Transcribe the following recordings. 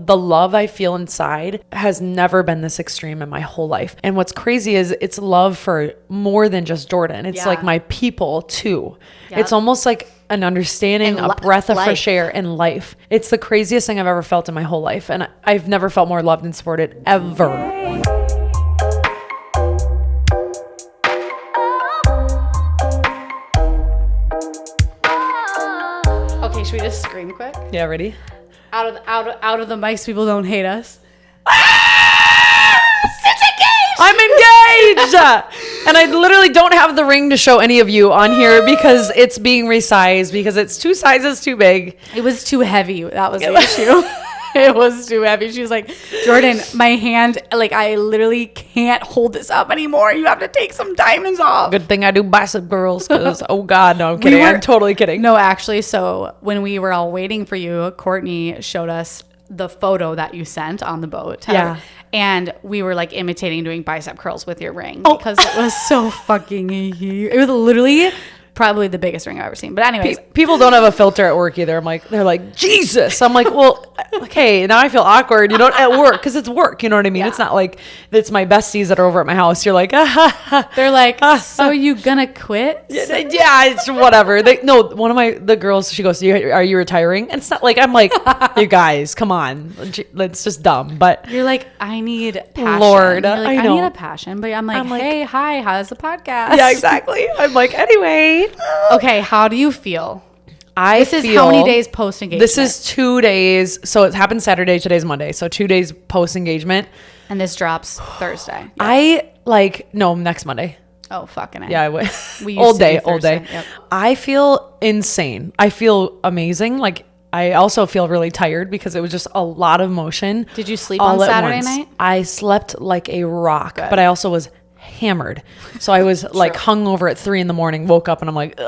the love I feel inside has never been this extreme in my whole life. And what's crazy is it's love for more than just Jordan. It's like my people too. Yep. It's almost like an understanding, a breath of fresh air in life. It's the craziest thing I've ever felt in my whole life. And I've never felt more loved and supported ever. Okay, should we just scream quick? Yeah, ready? Out of the mics, people don't hate us. Syd's engaged! I'm engaged! And I literally don't have the ring to show any of you on here because it's being resized because it's 2 sizes too big. It was too heavy. That was the issue. It was too heavy. She was like, Jordan, my hand, like I literally can't hold this up anymore. You have to take some diamonds off. Good thing I do bicep girls because, oh God, no, I'm kidding. I'm totally kidding. No, actually, so when we were all waiting for you, Courtney showed us the photo that you sent on the boat. Yeah. And we were like imitating doing bicep curls with your ring because it was so fucking huge. It was literally probably the biggest ring I've ever seen. But anyways. People don't have a filter at work either. They're like, Jesus. I'm like, well, okay, now I feel awkward, at work, because it's work, you know what I mean? Yeah. It's not like it's my besties that are over at my house. You're like, They're like, so you gonna quit? Yeah, it's whatever. One of the girls, she goes, are you retiring? And it's not like, I'm like, you guys, come on. It's just dumb. But you're like, I need passion. Lord, like, I know. I need a passion. But I'm like, hey, hi, how's the podcast? Yeah, exactly. I'm like, anyway. Okay, how do you feel? This is how many days post engagement? This is 2 days. So it happened Saturday. Today's Monday. So 2 days post engagement. And this drops Thursday. Yep. No, next Monday. Oh, fucking A. Yeah, we old day. Yep. I feel insane. I feel amazing. Like I also feel really tired because it was just a lot of motion. Did you sleep on Saturday night? I slept like a rock, Good. But I also was hammered. So I was like hungover at 3 a.m, woke up and I'm like,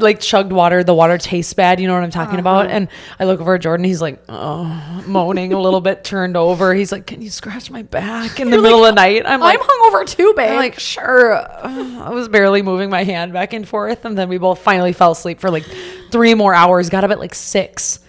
like chugged water. The water tastes bad. You know what I'm talking about? And I look over at Jordan. He's like, moaning a little bit, turned over. He's like, can you scratch my back in the middle of the night? I'm hungover too, babe. I'm like, sure. I was barely moving my hand back and forth. And then we both finally fell asleep for like 3 more hours. Got up at like 6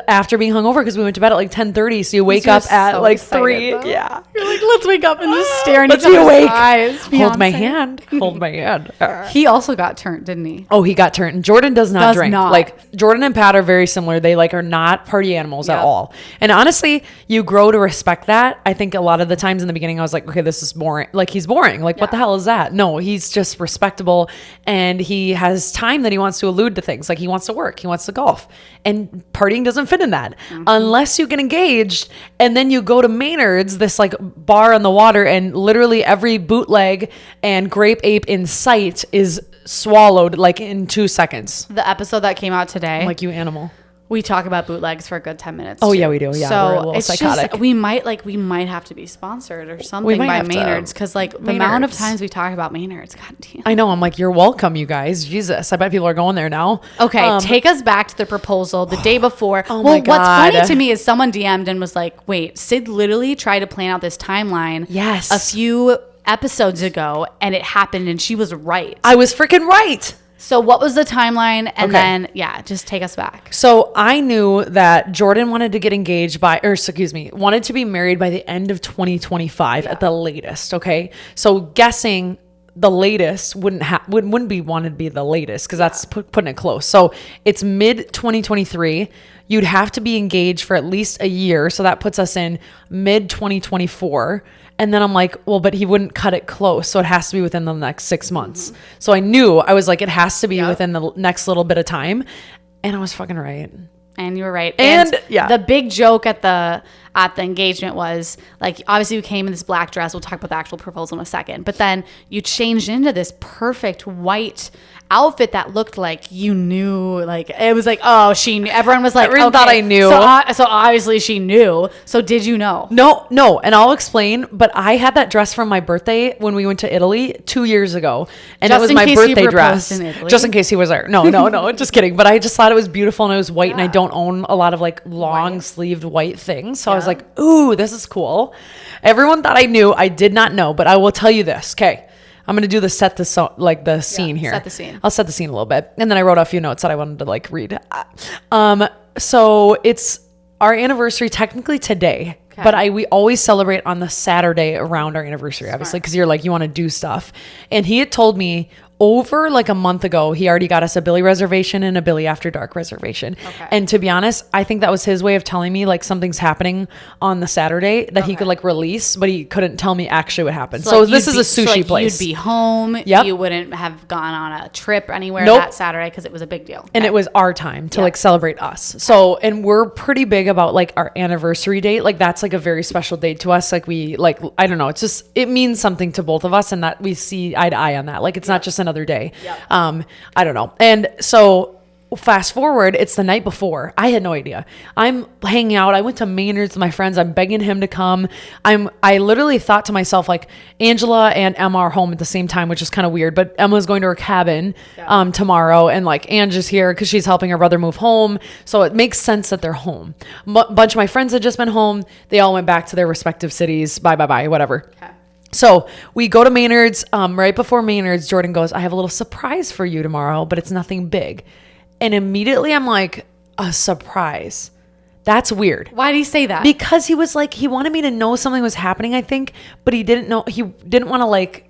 after being hungover because we went to bed at like 10:30. So you wake up at like 3. Though. Yeah. You're like, let's wake up and just stare into each be other's awake. eyes. Hold my hand. Hold my hand. He also got turned, didn't he? Oh, he got turned. Jordan does not drink. Like Jordan and Pat are very similar. They like are not party animals at all. And honestly, you grow to respect that. I think a lot of the times in the beginning I was like, okay, this is boring. Like he's boring. Like what the hell is that? No, he's just respectable and he has time that he wants to allude to things. Like he wants to work, he wants to golf. And partying doesn't fit in that. Unless you get engaged and then you go to Maynard's, this like bar on the water, and literally every bootleg and grape ape in sight is swallowed like in 2 seconds. The episode that came out today. I'm like, you animal. We talk about bootlegs for a good 10 minutes. Oh, yeah, we do. Yeah, so we're a little psychotic. Just, we might have to be sponsored or something by Maynard's because like the amount of times we talk about Maynard's, God damn. I know. I'm like, you're welcome, you guys. Jesus, I bet people are going there now. Okay, take us back to the proposal the day before. Oh my God. What's funny to me is someone DM'd and was like, wait, Syd literally tried to plan out this timeline a few episodes ago and it happened and she was right. I was freaking right. So what was the timeline? And then, just take us back. So I knew that Jordan wanted to get engaged wanted to be married by the end of 2025 at the latest. Okay. So guessing the latest wouldn't be wanted to be the latest because that's putting it close. So it's mid 2023. You'd have to be engaged for at least a year. So that puts us in mid 2024. And then I'm like, well, but he wouldn't cut it close. So it has to be within the next 6 months. So I was like, it has to be within the next little bit of time. And I was fucking right. And you were right. And the big joke at the engagement was like, obviously you came in this black dress. We'll talk about the actual proposal in a second. But then you changed into this perfect white outfit that looked like you knew, like it was like, oh, she knew. Everyone was like, everyone thought I knew. So obviously she knew. So did you know? No. And I'll explain, but I had that dress from my birthday when we went to Italy 2 years ago. And just it was my birthday dress. In just in case he was there. No, just kidding. But I just thought it was beautiful and it was white and I don't own a lot of like long sleeved white things. So I was like, ooh, this is cool. Everyone thought I knew. I did not know, but I will tell you this. Okay. I'm going to do the scene here. Set the scene. I'll set the scene a little bit. And then I wrote a few notes that I wanted to like read. So it's our anniversary technically today, but we always celebrate on the Saturday around our anniversary, obviously, because you're like, you want to do stuff. And he had told me over like a month ago, he already got us a Billy reservation and a Billy After Dark reservation. Okay. And to be honest, I think that was his way of telling me like something's happening on the Saturday that he could like release, but he couldn't tell me actually what happened. So like this is a sushi place. You'd be home. Yep. You wouldn't have gone on a trip anywhere that Saturday because it was a big deal. And it was our time to like celebrate us. So, and we're pretty big about like our anniversary date. Like that's like a very special date to us. Like we like, I don't know. It's just, it means something to both of us and that we see eye to eye on that. Like it's not just another day. Yep. I don't know. And so fast forward, it's the night before. I had no idea. I'm hanging out. I went to Maynard's with my friends. I'm begging him to come. I literally thought to myself, like, Angela and Emma are home at the same time, which is kind of weird, but Emma's going to her cabin tomorrow, and like Angie's here because she's helping her brother move home. So it makes sense that they're home. A bunch of my friends had just been home. They all went back to their respective cities. Bye, whatever. Okay. So we go to Maynard's. Right before Maynard's, Jordan goes, I have a little surprise for you tomorrow, but it's nothing big. And immediately I'm like, a surprise? That's weird. Why did he say that? Because he was like, he wanted me to know something was happening, I think, but he didn't want to like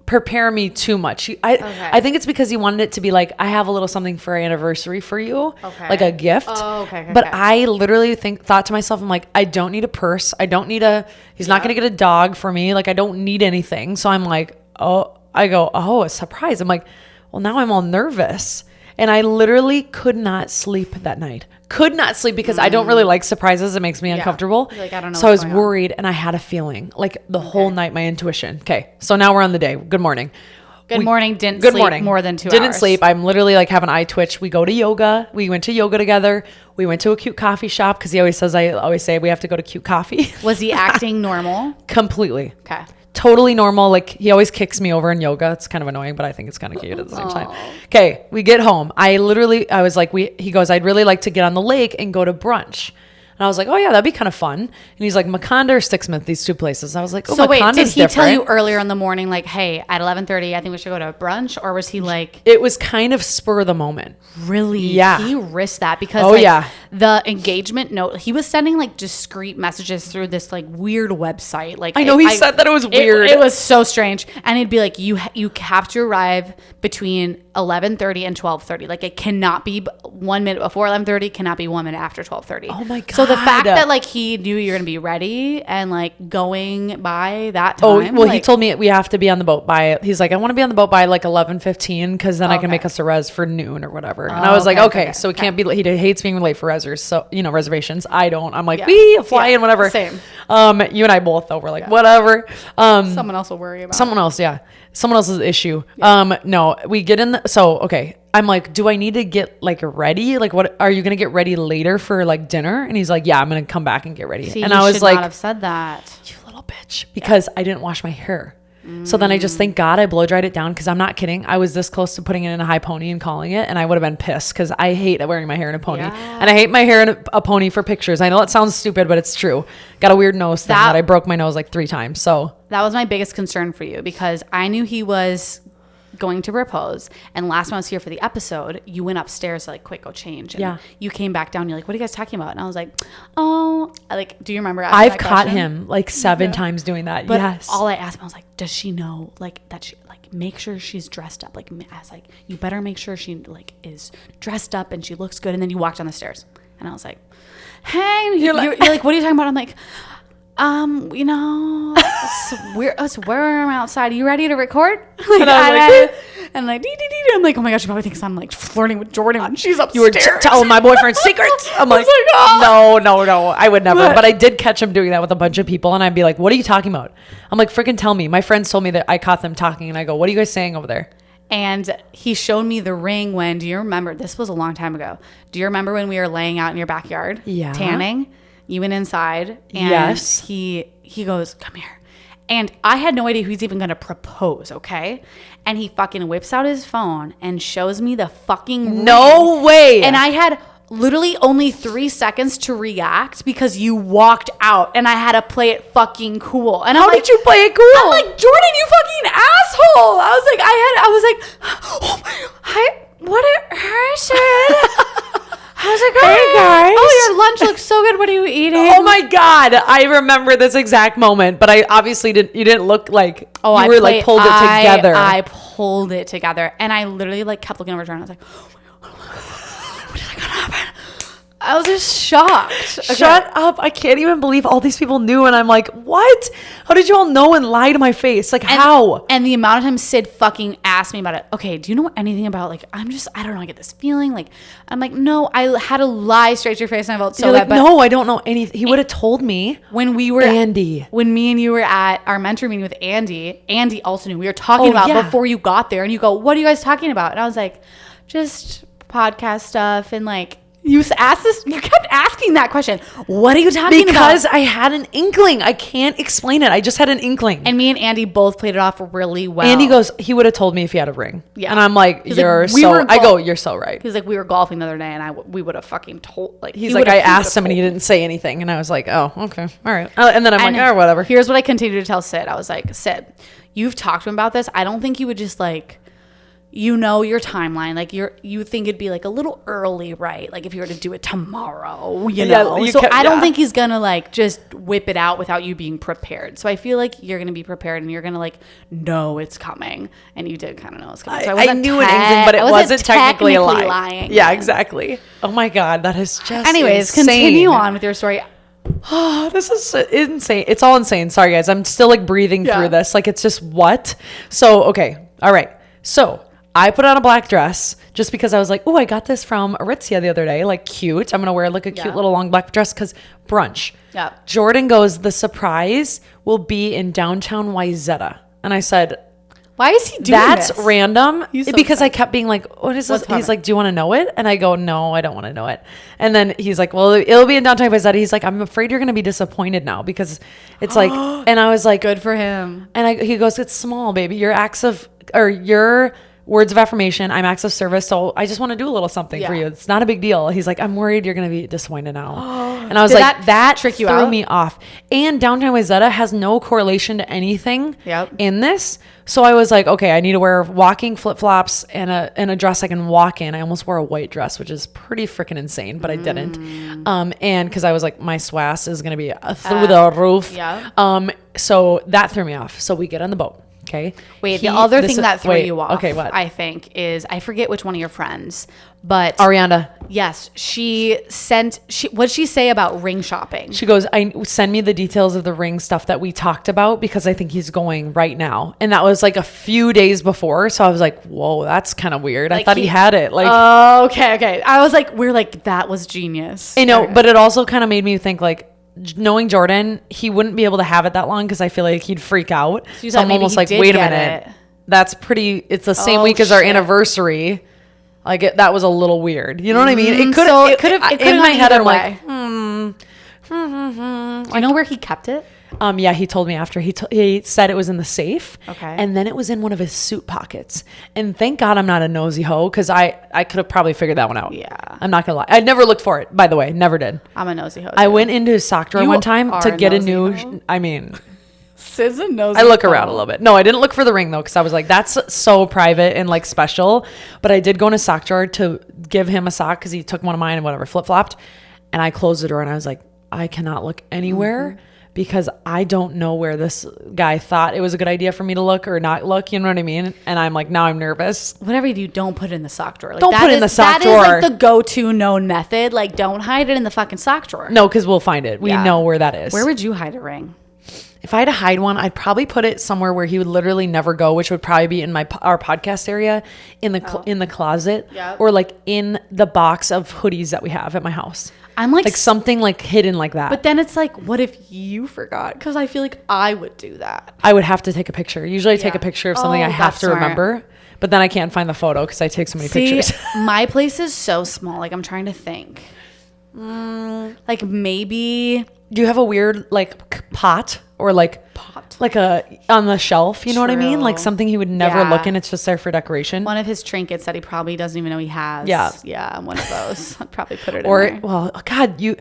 prepare me too much. I think it's because he wanted it to be like, I have a little something for our anniversary for you, like a gift. Oh, okay. But I literally thought to myself, I'm like, I don't need a purse. I don't need he's not going to get a dog for me. Like, I don't need anything. So I'm like, a surprise. I'm like, well, now I'm all nervous. And I literally could not sleep that night. Could not sleep because I don't really like surprises. It makes me uncomfortable. Like, I don't know. So I was worried and I had a feeling like the whole night, my intuition. Okay. So now we're on the day. Good morning. Good morning. Didn't sleep more than 2 hours. Didn't sleep. I'm literally like have an eye twitch. We go to yoga. We went to yoga together. We went to a cute coffee shop because he always says, I always say we have to go to cute coffee. Was he acting normal? Completely. Okay. Totally normal. Like he always kicks me over in yoga. It's kind of annoying, but I think it's kind of cute at the same time. Okay, we get home. I was like, he goes, I'd really like to get on the lake and go to brunch. And I was like, oh yeah, that'd be kind of fun. And he's like, Maconda or Sticksmith, these two places. I was like, oh, so Maconda's wait, did he different. tell you earlier in the morning, like, hey, at 11:30, I think we should go to brunch? Or was he like... It was kind of spur of the moment. Really? Yeah. He risked that because the engagement note, he was sending like discreet messages through this like weird website. Like I know he said that it was weird. It was so strange. And he'd be like, you have to arrive between 11:30 and 12:30. Like it cannot be 1 minute before 11:30, cannot be 1 minute after 12:30. Oh my God. So the fact that like he knew you're going to be ready and like going by that time. Oh, well, like, he told me we have to be on the boat he's like, I want to be on the boat by like 11:15 because then I can make us a res for noon or whatever. And I was like, okay. So it can't be, he hates being late for so, reservations. I don't. I'm like, we fly in, whatever. Same. You and I both though, we're like, whatever. Someone else will worry about someone else. Yeah. Someone else's issue. Yeah. No, we get in okay. I'm like, do I need to get like ready? Like, what are you going to get ready later for like dinner? And he's like, yeah, I'm going to come back and get ready. See, and I was like, not have said that. You little bitch, because I didn't wash my hair. So then I just thank God I blow dried it down because I'm not kidding. I was this close to putting it in a high pony and calling it, and I would have been pissed because I hate wearing my hair in a pony, and I hate my hair in a pony for pictures. I know it sounds stupid, but it's true. Got a weird nose thing that I broke my nose like 3 times. So that was my biggest concern for you because I knew he was going to propose, and last time I was here for the episode, you went upstairs to like quick go change, and you came back down, you're like, what are you guys talking about? And I was like, do you remember I've caught him like 7 times doing that? But yes. All I asked him, I was like, does she know like that she like make sure she's dressed up? Like I was like, you better make sure she like is dressed up and she looks good. And then you walked down the stairs and I was like, hey, you're like, what are you talking about? I'm like, it's warm outside. Are you ready to record? Like, and I'm like, I'm like, oh my gosh, she probably thinks I'm like flirting with Jordan when she's upstairs. You were telling my boyfriend secrets. I'm like, no, I would never. But I did catch him doing that with a bunch of people, and I'd be like, what are you talking about? I'm like, freaking tell me. My friends told me that I caught them talking, and I go, what are you guys saying over there? And he showed me the ring when, do you remember? This was a long time ago. Do you remember when we were laying out in your backyard? Yeah. Tanning? You went inside and he goes, come here. And I had no idea who's even going to propose, okay? And he fucking whips out his phone and shows me the fucking ring. No way. And I had literally only 3 seconds to react because you walked out and I had to play it fucking cool. And how did you play it cool? I'm like, Jordan, you fucking asshole. I was like, oh my, what it hurts. How's it going? Hey guys. Oh, your lunch looks so good. What are you eating? Oh my God. I remember this exact moment, but I obviously you didn't look like pulled it together. I pulled it together and I literally like kept looking over Jordan. I was like, what is gonna happen? I was just shocked. Okay. Shut up. I can't even believe all these people knew. And I'm like, what? How did you all know and lie to my face? Like, how? And the amount of time Syd fucking asked me about it. Okay, do you know anything about, like, I don't know, I get this feeling. Like, I'm like, no, I had to lie straight to your face and I felt so bad. Like, no, I don't know anything. He would have told me. When we were, Andy. When me and you were at our mentor meeting with Andy also knew. We were talking about before you got there. And you go, what are you guys talking about? And I was like, just podcast stuff and like, you kept asking that question. What are you talking about? Because I had an inkling. I can't explain it. I just had an inkling. And me and Andy both played it off really well. Andy goes, he would have told me if he had a ring. Yeah. And I'm like, you're so right. He's like, we were golfing the other day and we would have fucking told, like, he's like, I asked him and he didn't say anything. And I was like, oh, okay. All right. And then I'm like, oh, whatever. Here's what I continued to tell Syd. I was like, Syd, you've talked to him about this. I don't think you would just like, you know your timeline, like you think it'd be like a little early, right? Like if you were to do it tomorrow, you know. So I don't think he's gonna like just whip it out without you being prepared. So I feel like you're gonna be prepared and you're gonna like know it's coming, and you did kind of know it's coming. So I knew an inkling, but it wasn't technically a lie. Lying. Yeah, exactly. Oh my God, that is just. Anyways, insane. Continue on with your story. Oh, this is insane. It's all insane. Sorry, guys. I'm still like breathing through this. Like it's just what? So okay, all right. So. I put on a black dress just because I was like, oh, I got this from Aritzia the other day. Like, cute. I'm going to wear like a cute little long black dress because brunch. Yeah. Jordan goes, the surprise will be in downtown Wayzata. And I said, why is he doing this? That's random. So because I kept being like, what is this? He's like, do you want to know it? And I go, no, I don't want to know it. And then he's like, well, it'll be in downtown Wayzata. He's like, I'm afraid you're going to be disappointed now because it's like, and I was like, good for him. And he goes, it's small, baby. Your words of affirmation, I'm acts of service, so I just want to do a little something for you. It's not a big deal. He's like, I'm worried you're going to be disappointed now. And I was like, that trick you threw me off. And downtown Wayzata has no correlation to anything in this. So I was like, okay, I need to wear walking flip-flops and a dress I can walk in. I almost wore a white dress, which is pretty freaking insane, but I didn't. And because I was like, my swass is going to be through the roof. Yeah. So that threw me off. So we get on the boat. Okay. Wait, the other thing that threw you off, okay, what? I think is, I forget which one of your friends, but Arianda. Yes. What'd she say about ring shopping? She goes, send me the details of the ring stuff that we talked about because I think he's going right now. And that was like a few days before. So I was like, whoa, that's kind of weird. Like I thought he had it. Like, oh, okay. I was like, that was genius. I know, but it also kind of made me think like, knowing Jordan, he wouldn't be able to have it that long because I feel like he'd freak out. So I'm almost like, wait a minute. That's pretty, it's the same week as our anniversary. Like that was a little weird. You know what I mean? It could have in my head. I'm like, Do you know where he kept it? Yeah, he told me after. He said it was in the safe. Okay. And then it was in one of his suit pockets. And thank God I'm not a nosy hoe because I could have probably figured that one out. Yeah. I'm not going to lie. I never looked for it, by the way. Never did. I'm a nosy hoe too. I went into his sock drawer one time to get a new, I mean. Syd's a nosy I look around a little bit. No, I didn't look for the ring though because I was like, that's so private and like special. But I did go in his sock drawer to give him a sock because he took one of mine and whatever, flip-flopped. And I closed the door and I was like, I cannot look anywhere. Because I don't know where this guy thought it was a good idea for me to look or not look. You know what I mean? And I'm like, now I'm nervous. Whatever you do, don't put it in the sock drawer. Like, don't put it in the sock drawer. That is like the go-to known method. Like, don't hide it in the fucking sock drawer. No, because we'll find it. We know where that is. Where would you hide a ring? If I had to hide one, I'd probably put it somewhere where he would literally never go, which would probably be in our podcast area, in the closet, or like in the box of hoodies that we have at my house. I'm like something like hidden like that. But then it's like, what if you forgot? Because I feel like I would do that. I would have to take a picture. Usually I take a picture of something I have to remember. But then I can't find the photo because I take so many pictures. My place is so small. Like I'm trying to think. Like maybe. Do you have a weird like pot or like like a on the shelf? You know what I mean? Like something he would never look in. It's just there for decoration. One of his trinkets that he probably doesn't even know he has. Yeah, one of those. I'd probably put it in there. Well, God,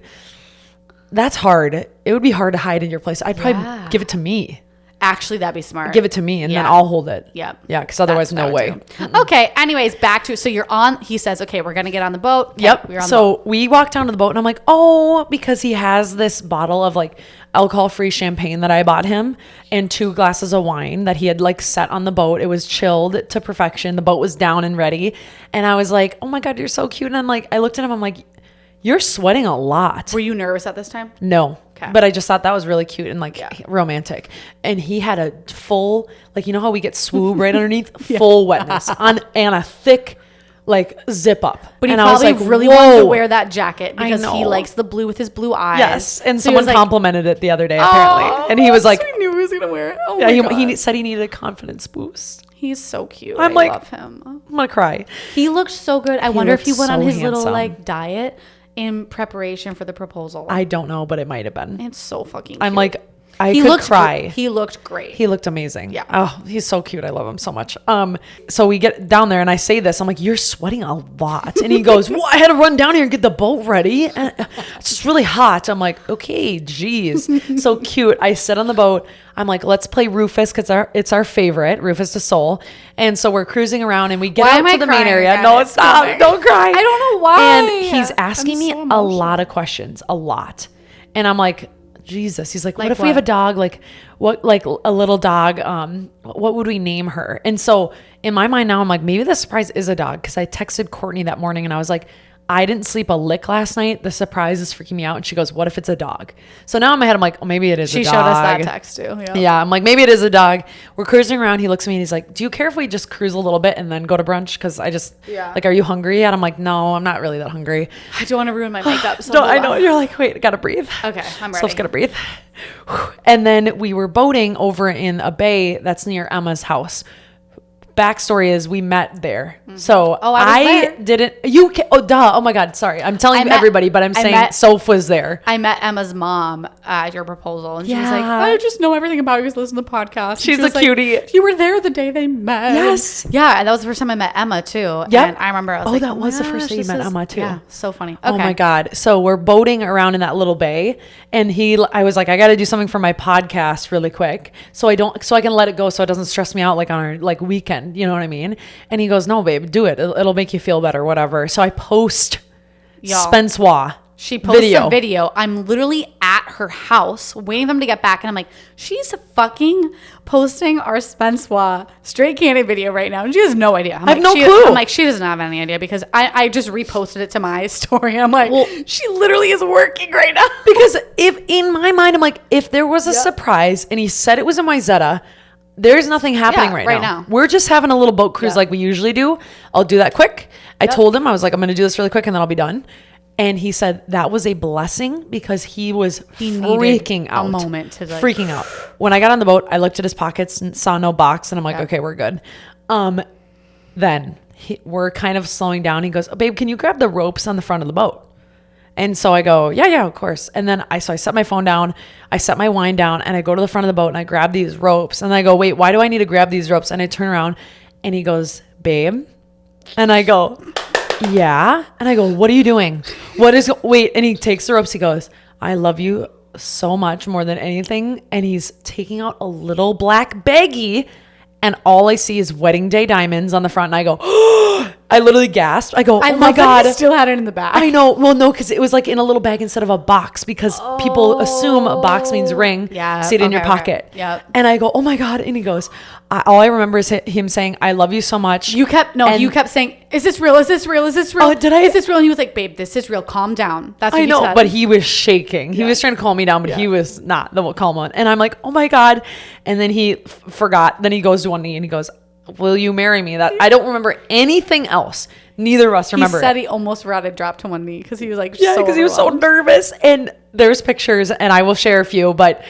that's hard. It would be hard to hide in your place. I'd probably give it to me. Actually, that'd be smart. Give it to me and then I'll hold it. Yep. Yeah, because otherwise, no way. Okay. Anyways, back to, so you're on, he says, okay, we're going to get on the boat. Okay, yep. So we walk down to the boat and I'm like, oh, because he has this bottle of like alcohol-free champagne that I bought him and 2 glasses of wine that he had like set on the boat. It was chilled to perfection. The boat was down and ready. And I was like, oh my God, you're so cute. And I'm like, I looked at him, I'm like, you're sweating a lot. Were you nervous at this time? No. Okay. But I just thought that was really cute and like romantic. And he had a full, like, you know how we get swoob right underneath? Full wetness and a thick like zip up. But he and probably I was like, really wanted to wear that jacket because he likes the blue with his blue eyes. Yes. And so someone complimented it the other day apparently. And he was like, I knew he was going to wear it. Oh yeah, he said he needed a confidence boost. He's so cute. I love him. I'm going to cry. He looked so good. I wonder if he went on his little like diet in preparation for the proposal. I don't know, but it might have been. It's so fucking cute. I'm like, I could cry. He looked great. He looked amazing. Yeah. Oh, he's so cute. I love him so much. So we get down there and I say this. I'm like, you're sweating a lot. And he goes, well, I had to run down here and get the boat ready. And it's just really hot. I'm like, okay, geez. So cute. I sit on the boat. I'm like, let's play Rufus because it's our favorite, Rufus the Soul. And so we're cruising around and we get out to the main area. Again? No, stop. Don't cry. I don't know why. And he's asking me a lot of questions, a lot. And I'm like, Jesus. He's like, what if we have a dog? Like what, like a little dog? What would we name her? And so in my mind now, I'm like, maybe the surprise is a dog. Cause I texted Courtney that morning and I was like, I didn't sleep a lick last night. The surprise is freaking me out. And she goes, what if it's a dog? So now in my head, I'm like, oh, maybe it is a dog. She showed us that text too. Yeah. I'm like, maybe it is a dog. We're cruising around. He looks at me and he's like, do you care if we just cruise a little bit and then go to brunch? Cause I just like, are you hungry? And I'm like, no, I'm not really that hungry. I don't want to ruin my makeup. So I know. You're like, wait, gotta breathe. Okay. I'm ready. Soph's gotta breathe. And then we were boating over in a bay that's near Emma's house. Backstory is we met there. So I didn't, duh. Oh my God. Sorry. I'm telling everybody, but I'm saying Soph was there. I met Emma's mom at your proposal and she was like, I just know everything about you because listen to the podcast. She's a cutie. You were there the day they met. Yes. Yeah. And that was the first time I met Emma too. Yeah. And I remember I was like, that was the first day you met Emma too. Yeah. So funny. Okay. Oh my God. So we're boating around in that little bay and I was like, I got to do something for my podcast really quick. So I can let it go. So it doesn't stress me out like on our like weekend. You know what I mean? And he goes, no, babe, do it. It'll make you feel better, whatever. So I post Spensois. She posts a video. I'm literally at her house waiting for them to get back. And I'm like, she's fucking posting our Spensois straight Candid video right now. And she has no idea. I have no clue. I'm like, she doesn't have any idea because I just reposted it to my story. I'm like, well, she literally is working right now. Because if in my mind, I'm like, if there was a surprise and he said it was in Wyzetta, there's nothing happening right now. We're just having a little boat cruise like we usually do. I'll do that quick. I told him, I was like, I'm going to do this really quick and then I'll be done. And he said that was a blessing because he freaking out. A moment to freaking out. When I got on the boat, I looked at his pockets and saw no box and I'm like, okay, we're good. Then we're kind of slowing down. He goes, oh, babe, can you grab the ropes on the front of the boat? And so I go, yeah, of course. And then I set my phone down, I set my wine down and I go to the front of the boat and I grab these ropes and I go, wait, why do I need to grab these ropes? And I turn around and he goes, babe. And I go, yeah. And I go, what are you doing? And he takes the ropes. He goes, I love you so much more than anything. And he's taking out a little black baggie and all I see is wedding day diamonds on the front. And I go, oh, I literally gasped. I go, oh my God. I still had it in the bag. I know. Well, no, because it was like in a little bag instead of a box because people assume a box means ring. Yeah. See it in your pocket. Okay. Yep. And I go, oh my God. And he goes, all I remember is him saying, I love you so much. You kept saying, is this real? Is this real? Is this real? Oh, did I? Is this real? And he was like, babe, this is real. Calm down. That's what I know, but he was shaking. He was trying to calm me down, but he was not the calm one. And I'm like, oh my God. And then he forgot. Then he goes to one knee and he goes, will you marry me? That I don't remember anything else. Neither of us remember. He said he almost rather dropped to one knee because he was like, because he was so nervous. And there's pictures, and I will share a few, but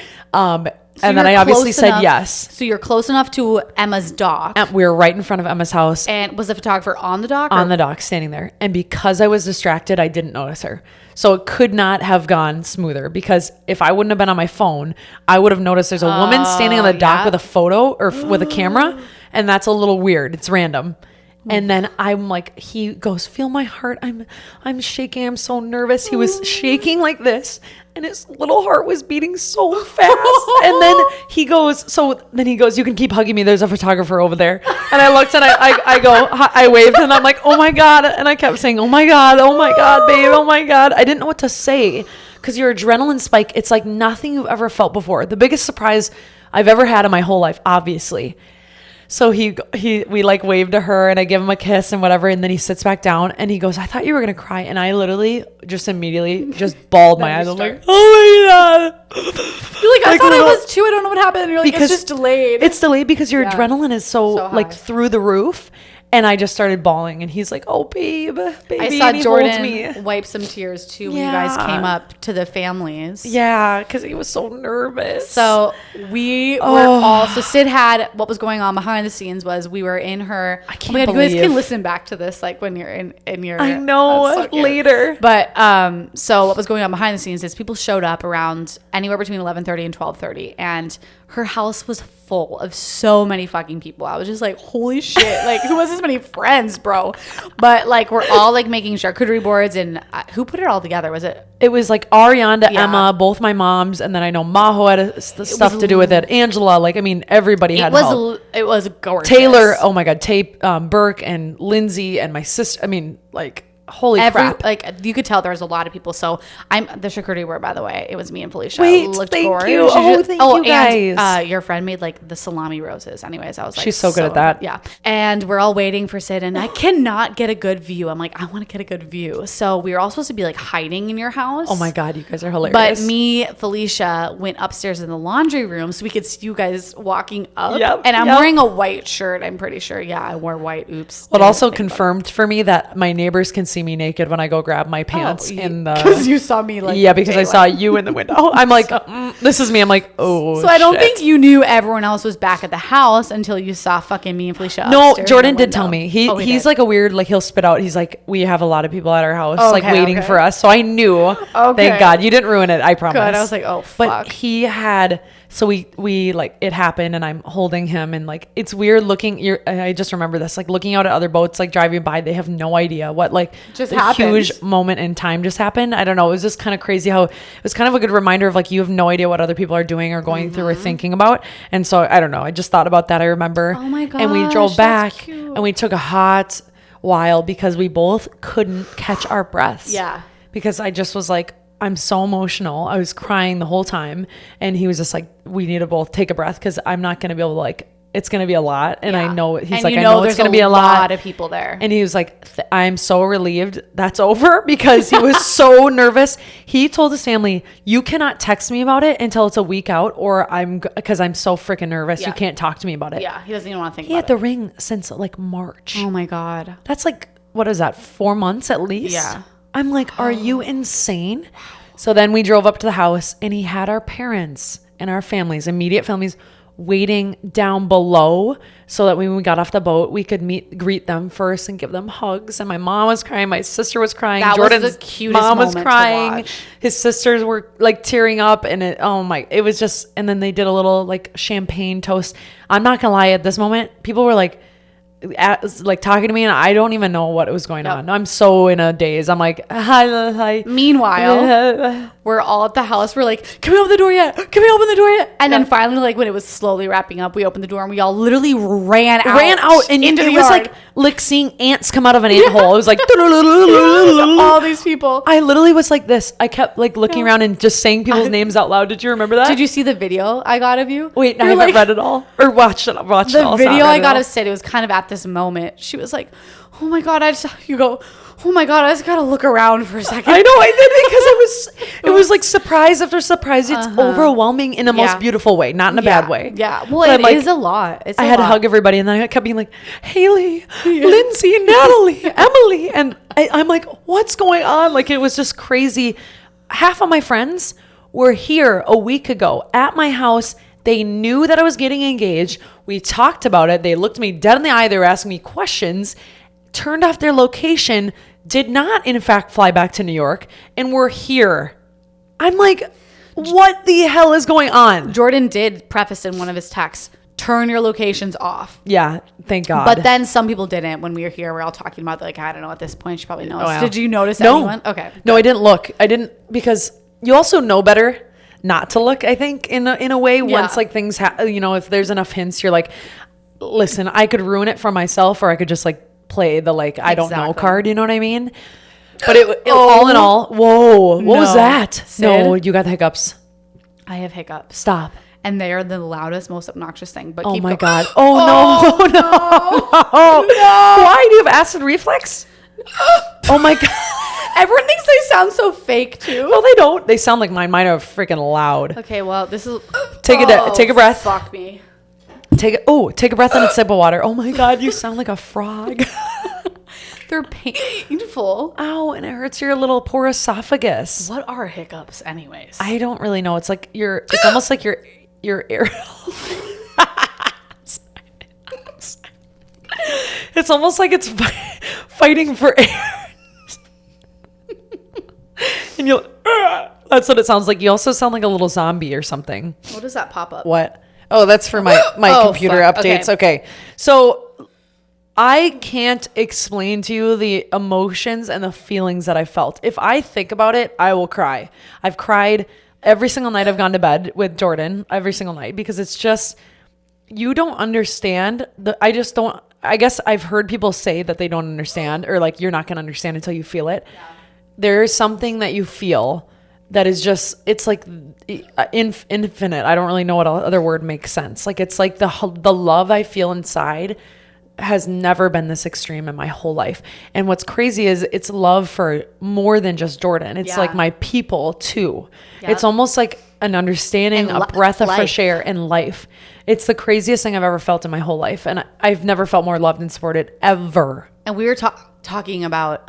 and then I obviously said yes. So you're close enough to Emma's dock. And we were right in front of Emma's house. And was the photographer on the dock? On the dock, standing there. And because I was distracted, I didn't notice her. So it could not have gone smoother because if I wouldn't have been on my phone, I would have noticed there's a woman standing on the dock with a photo or with a camera. And that's a little weird. It's random. And then I'm like, he goes, feel my heart. I'm shaking. I'm so nervous. He was shaking like this. and his little heart was beating so fast. And then he goes, you can keep hugging me. There's a photographer over there. And I looked and I waved and I'm like, oh my God. And I kept saying, oh my God, babe, oh my God. I didn't know what to say because your adrenaline spike, it's like nothing you've ever felt before. The biggest surprise I've ever had in my whole life, obviously. So we like waved to her and I give him a kiss and whatever. And then he sits back down and he goes, I thought you were going to cry. And I literally just immediately just bawled my eyes. I'm like, oh my God. You're like, I thought I was too. I don't know what happened. And you're like, it's just delayed. It's delayed because your adrenaline is so like through the roof. And I just started bawling, and he's like, "Oh, baby." I saw Jordan wipe some tears too when you guys came up to the families. Yeah, because he was so nervous. So we were all. So Syd had what was going on behind the scenes was we were in her. I can't believe. You guys can listen back to this like when you're in your. I know later. But so what was going on behind the scenes is people showed up around anywhere between 11:30 and 12:30, and her house was full of so many fucking people. I was just like, holy shit. Like, who has this many friends, bro? But like, we're all like making charcuterie boards, and who put it all together? Was it? It was like Ariana, Emma, both my moms, and then I know Maho had stuff to do with it. Angela, like, I mean, everybody had help. It was gorgeous. Taylor, oh my God, Burke and Lindsay and my sister. I mean, like, holy crap. Like, you could tell there was a lot of people. So I'm the charcuterie board, by the way. It was me and Felicia. Wait, thank you. Thank you guys. And your friend made like the salami roses. Anyways, I was like, she's so good at that. Yeah. And we're all waiting for Syd, and I cannot get a good view. I'm like, I want to get a good view. So we were all supposed to be like hiding in your house. Oh my God, you guys are hilarious. But me, Felicia, went upstairs in the laundry room so we could see you guys walking up. Yep, and I'm wearing a white shirt, I'm pretty sure. Yeah, I wore white. Oops. Well, it also confirmed for me that my neighbors can see me naked when I go grab my pants in the. Because you saw me like. Yeah, because I saw you in the window. I'm like, this is me. I'm like, oh. So I don't think you knew everyone else was back at the house until you saw fucking me and Felicia. No, Jordan did tell me. He's like a weird, like, he'll spit out. He's like, we have a lot of people at our house, like waiting for us. So I knew. Thank God you didn't ruin it. I promise. Good. I was like, oh fuck. But he had. So we like it happened, and I'm holding him, and like it's weird looking. I just remember this, like looking out at other boats, like driving by. They have no idea what like just the huge moment in time just happened. I don't know. It was just kind of crazy how it was kind of a good reminder of like you have no idea what other people are doing or going through or thinking about. And so I don't know. I just thought about that. I remember. Oh my god! And we drove back, and we took a hot while because we both couldn't catch our breaths. Yeah. Because I just was like, I'm so emotional. I was crying the whole time. And he was just like, we need to both take a breath because I'm not going to be able to like, it's going to be a lot. And I know, he's like, I know it's going to be a lot of people there. And he was like, I'm so relieved that's over because he was so nervous. He told his family, you cannot text me about it until it's a week out because I'm so freaking nervous. Yeah. You can't talk to me about it. Yeah. He doesn't even want to think about it. He had the ring since like March. Oh my God. That's like, what is that? 4 months at least? Yeah. I'm like, are you insane? So then we drove up to the house, and he had our parents and our families, immediate families, waiting down below so that when we got off the boat, we could greet them first and give them hugs. And my mom was crying. My sister was crying. Jordan's was the cutest mom was crying. To watch. His sisters were like tearing up, and it was just, and then they did a little like champagne toast. I'm not gonna lie, at this moment, people were like talking to me, and I don't even know what was going on. I'm so in a daze. I'm like, hi. Meanwhile, we're all at the house. We're like, can we open the door yet? Can we open the door yet? And then finally, like when it was slowly wrapping up, we opened the door and we all literally ran out and into it the was yard. like seeing ants come out of an ant hole. It was like all these people. I literally was like this. I kept like looking around and just saying people's names out loud. Did you remember that? Did you see the video I got of you? Wait, I haven't read it all or watched it. The video I got of Syd, it was kind of at this moment. She was like, oh my God, I just gotta look around for a second. I know I did because it was like surprise after surprise. It's overwhelming in the most beautiful way, not in a bad way. Yeah. Well, it is a lot. I had to hug everybody, and then I kept being like, Haley, Lindsay, Natalie, Emily. And I'm like, what's going on? Like, it was just crazy. Half of my friends were here a week ago at my house. They knew that I was getting engaged. We talked about it. They looked me dead in the eye. They were asking me questions, turned off their location, did not, in fact, fly back to New York, and were here. I'm like, what the hell is going on? Jordan did preface in one of his texts, turn your locations off. Yeah, thank God. But then some people didn't. When we were here, we're all talking about, like, I don't know, at this point, she probably knows. Did you notice anyone? Okay. No, I didn't look. I didn't, because you also know better not to look, I think, in a way, once like things, if there's enough hints, you're like, listen, I could ruin it for myself, or I could just like play the like, I don't know card. You know what I mean? But all in all, whoa, what was that? Syd? No, you got the hiccups. I have hiccups. Stop. And they are the loudest, most obnoxious thing. But oh keep my going. God. Oh, no. Why? Do you have acid reflux? Oh my God. Everyone thinks they sound so fake too. No, they don't. They sound like mine. Mine are freaking loud. Okay, well, this is... Take a breath. Fuck me. Take a breath and a sip of water. Oh my God, you sound like a frog. They're painful. Ow, and it hurts your little poor esophagus. What are hiccups anyways? I don't really know. It's like it's almost like your air. It's almost like it's fighting for air. And that's what it sounds like. You also sound like a little zombie or something. What does that pop up? What? Oh, that's for my computer updates. Okay. So I can't explain to you the emotions and the feelings that I felt. If I think about it, I will cry. I've cried every single night I've gone to bed with Jordan, every single night, because it's just, you don't understand. I guess I've heard people say that they don't understand, or like, you're not going to understand until you feel it. Yeah. There's something that you feel that is just, it's like infinite. I don't really know what other word makes sense. Like, it's like the love I feel inside has never been this extreme in my whole life. And what's crazy is it's love for more than just Jordan. It's like my people too. Yep. It's almost like an understanding, a breath of fresh air in life. It's the craziest thing I've ever felt in my whole life. And I've never felt more loved and supported ever. And we were talking about,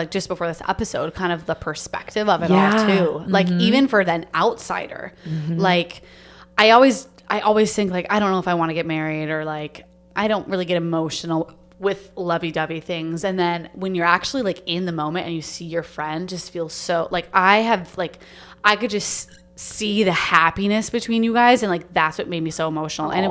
just before this episode, kind of the perspective of it all too. Mm-hmm. Like, even for an outsider, like I always think like, I don't know if I want to get married, or like, I don't really get emotional with lovey-dovey things. And then when you're actually like in the moment and you see your friend just feel so like, I could just see the happiness between you guys. And like, that's what made me so emotional. Aww. And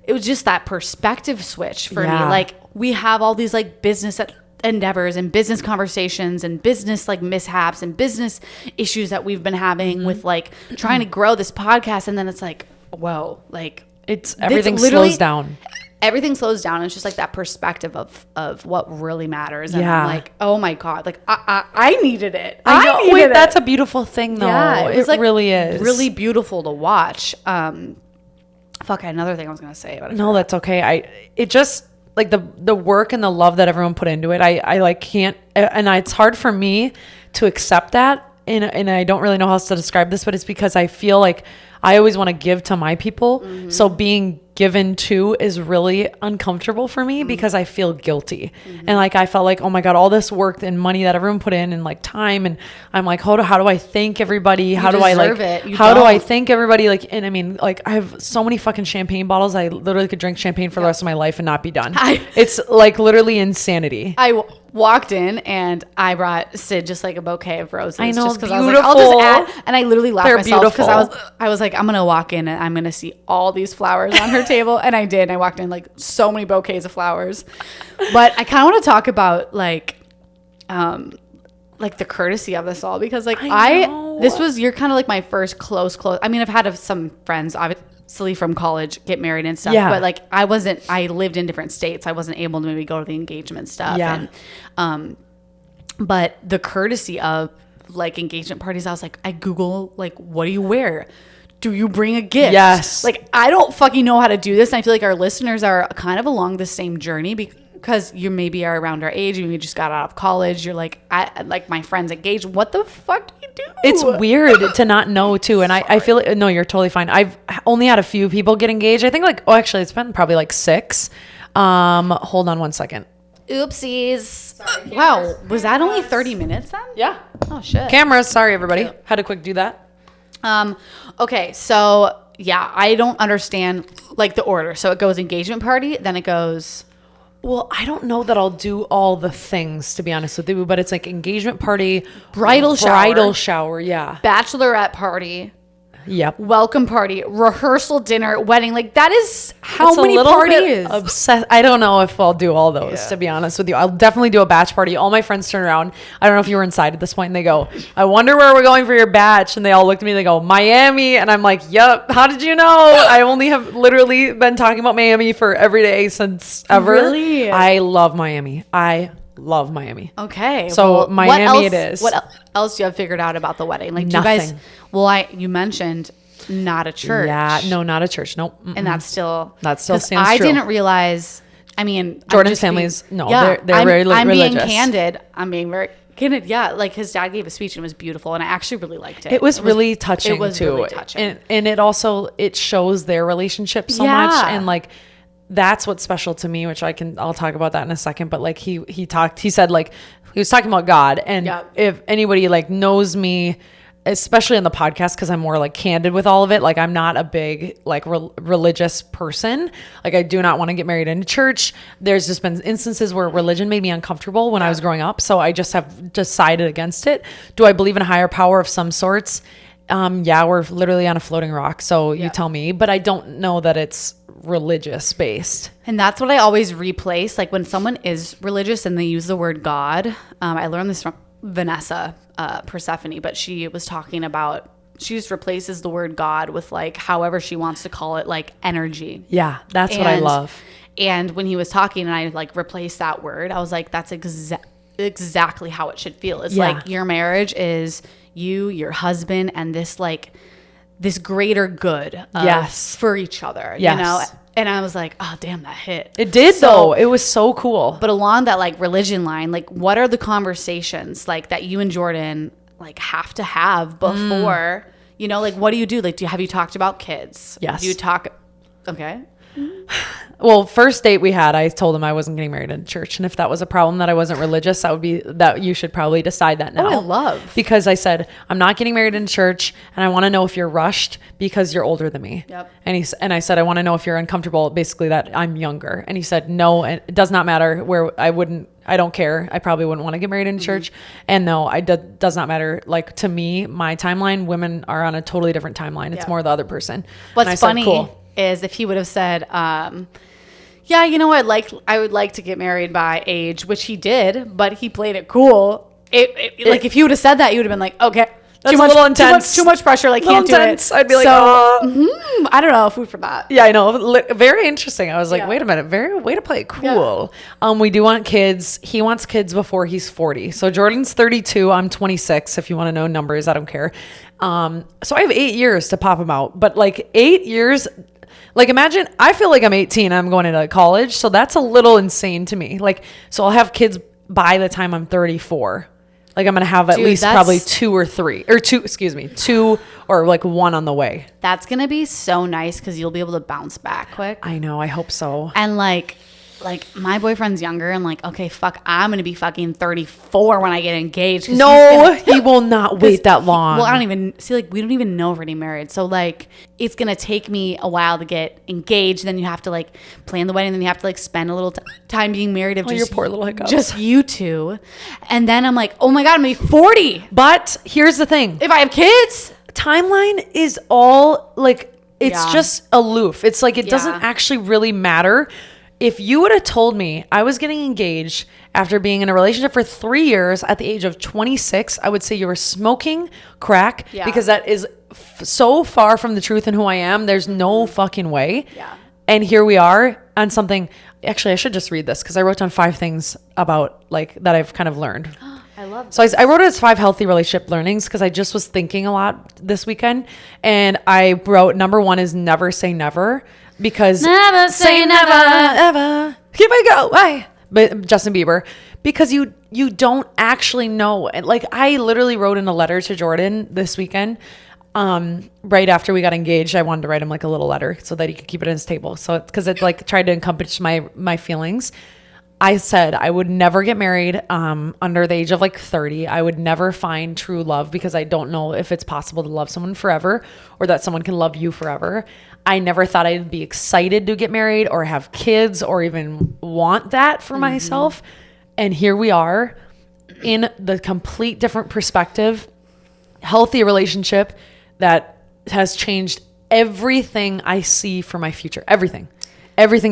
it was just that perspective switch for me. Like, we have all these like business endeavors and business conversations and business like mishaps and business issues that we've been having with like trying to grow this podcast. And then it's like, whoa, like everything slows down. Everything slows down. And it's just like that perspective of what really matters. And I'm like, oh my God, like I needed it. I needed it. That's a beautiful thing though. Yeah, it like really is. Really beautiful to watch. Fuck, I had another thing I was going to say about it. No, that's okay. It just like the work and the love that everyone put into it. I like can't, and it's hard for me to accept that. And I don't really know how else to describe this, but it's because I feel like I always want to give to my people. Mm-hmm. So being given to is really uncomfortable for me because I feel guilty. Mm-hmm. And like, I felt like, oh my God, all this work and money that everyone put in and like time. And I'm like, how do I thank everybody? How do I thank everybody? Like, and I mean, like, I have so many fucking champagne bottles. I literally could drink champagne for the rest of my life and not be done. It's like literally insanity. I walked in and I brought Syd just like a bouquet of roses. I know, just because beautiful. I was like, I'll just add. And I literally laughed myself because beautiful. I was like, I'm gonna walk in and I'm gonna see all these flowers on her table, and I did. And I walked in like so many bouquets of flowers. But I kind of want to talk about like the courtesy of this all, because like you're kind of like my first close. I mean, I've had some friends obviously from college get married and stuff, but like I lived in different states. I wasn't able to maybe go to the engagement stuff. Yeah. And but the courtesy of like engagement parties, I was like, I Google like, what do you wear? Do you bring a gift? Yes. Like, I don't fucking know how to do this. And I feel like our listeners are kind of along the same journey because you maybe are around our age. You just got out of college. You're like, like my friend's engaged. What the fuck do you do? It's weird to not know too. And I feel like, no, you're totally fine. I've only had a few people get engaged. I think like, actually it's been probably like 6. Hold on one second. Oopsies. Sorry, wow. Was that only 30 minutes then? Yeah. Oh shit. Cameras. Sorry everybody. Had to quick do that. Okay. So yeah, I don't understand like the order. So it goes engagement party, then it goes. Well, I don't know that I'll do all the things, to be honest with you, but it's like engagement party, bridal shower. Yeah. Bachelorette party. Yep. welcome party, rehearsal dinner, wedding. Like that is how many parties? Obsessed. I don't know if I'll do all those, to be honest with you. I'll definitely do a batch party. All my friends turn around. I don't know if you were inside at this point, and they go, I wonder where we're going for your batch. And they all look at me, they go, Miami. And I'm like, yep. How did you know? I only have literally been talking about Miami for every day since ever. Really? I love Miami. I love Miami. Okay. So well, Miami it is. What else do you have figured out about the wedding? Like, do Nothing. you guys, you mentioned not a church. Yeah, no, not a church. Nope. And that still stands true. I didn't realize, I mean. Jordan's family's, they're very religious. I'm being candid. Yeah, like his dad gave a speech and it was beautiful, and I actually really liked it. It was really touching too. Really touching. And it shows their relationship so much, and like that's what's special to me, which I'll talk about that in a second. But like he said like he was talking about God, and if anybody like knows me, especially on the podcast, because I'm more like candid with all of it. Like I'm not a big like religious person. Like I do not want to get married in a church. There's just been instances where religion made me uncomfortable when I was growing up. So I just have decided against it. Do I believe in a higher power of some sorts? Yeah, we're literally on a floating rock. So you tell me, but I don't know that it's religious based. And that's what I always replace. Like when someone is religious and they use the word God, I learned this from Vanessa Persephone, but she was talking about, she just replaces the word God with like however she wants to call it, like energy. Yeah, that's what I love. And when he was talking and I like replaced that word, I was like, that's exactly how it should feel. It's like your marriage is you, your husband, and this like this greater good for each other, you know? And I was like, oh, damn, that hit. It did, though. It was so cool. But along that, like, religion line, like, what are the conversations, like, that you and Jordan, like, have to have before, you know? Like, what do you do? Like, have you talked about kids? Yes. Do you talk... Okay. Well, first date we had, I told him I wasn't getting married in church. And if that was a problem that I wasn't religious, that you should probably decide that now. Oh, I love. Because I said, I'm not getting married in church, and I want to know if you're rushed because you're older than me. Yep. And I said, I want to know if you're uncomfortable, basically that I'm younger. And he said, no, it does not matter where I don't care. I probably wouldn't want to get married in church. And no, does not matter. Like to me, my timeline, women are on a totally different timeline. It's more the other person. What's funny is if he would have said, yeah, you know, I would like to get married by age, which he did, but he played it cool. Like if he would have said that, you would have been like, okay, that's a little intense. Too much pressure. Like can't intense. do it. I'd be like, I don't know, food for that. Yeah, I know. Very interesting. I was like, wait a minute, way to play it cool. Yeah. We do want kids. He wants kids before he's 40. So Jordan's 32. I'm 26. If you want to know numbers, I don't care. So I have 8 years to pop him out, but like 8 years. Like imagine, I feel like I'm 18 and I'm going into college. So that's a little insane to me. Like, so I'll have kids by the time I'm 34. Like I'm going to have at least probably two or like one on the way. That's going to be so nice because you'll be able to bounce back quick. I know. I hope so. And like my boyfriend's younger. I'm like, okay, fuck, I'm going to be fucking 34 when I get engaged. No, he will not wait that long. Well, I don't even see, like, we don't even know if we're getting married. So like, it's going to take me a while to get engaged. Then you have to like plan the wedding. Then you have to like spend a little time being married. Of your poor little hiccups. Just you two. And then I'm like, oh my God, I'm going to be 40. But here's the thing. If I have kids. Timeline is all like, it's just aloof. It's like, it doesn't actually really matter. If you would have told me I was getting engaged after being in a relationship for 3 years at the age of 26, I would say you were smoking crack because that is so far from the truth and who I am. There's no fucking way. Yeah. And here we are on something. Actually, I should just read this because I wrote down 5 things about like that I've kind of learned. I love this. So I wrote it as 5 healthy relationship learnings because I just was thinking a lot this weekend. And I wrote number 1 is never say never. Because never say never ever here I go. Why? But Justin Bieber, because you don't actually know. And like I literally wrote in a letter to Jordan this weekend. Right after we got engaged, I wanted to write him like a little letter so that he could keep it on his table. So because it like tried to encompass my feelings. I said I would never get married under the age of like 30. I would never find true love because I don't know if it's possible to love someone forever or that someone can love you forever. I never thought I'd be excited to get married or have kids or even want that for myself. And here we are in the complete different perspective, healthy relationship that has changed everything I see for my future. Everything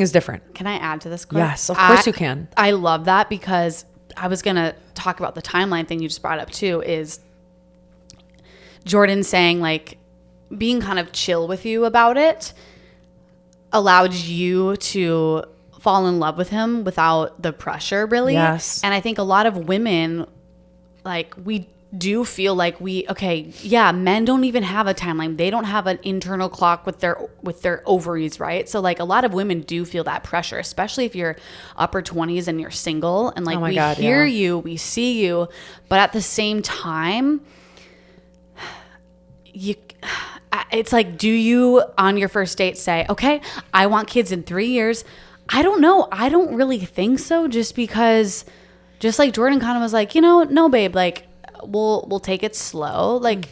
is different. Can I add to this quick? Yes, of course you can. I love that, because I was going to talk about the timeline thing you just brought up too, is Jordan saying like being kind of chill with you about it allowed you to fall in love with him without the pressure, really. Yes. And I think a lot of women, like, we do feel like men don't even have a timeline. They don't have an internal clock with their ovaries, right? So like a lot of women do feel that pressure, especially if you're upper 20s and you're single, and like hear you, we see you, but at the same time, it's like, do you on your first date say, okay, I want kids in 3 years? I don't know. I don't really think so, just because, just like Jordan kind of was like, no, babe, like, we'll take it slow. Like,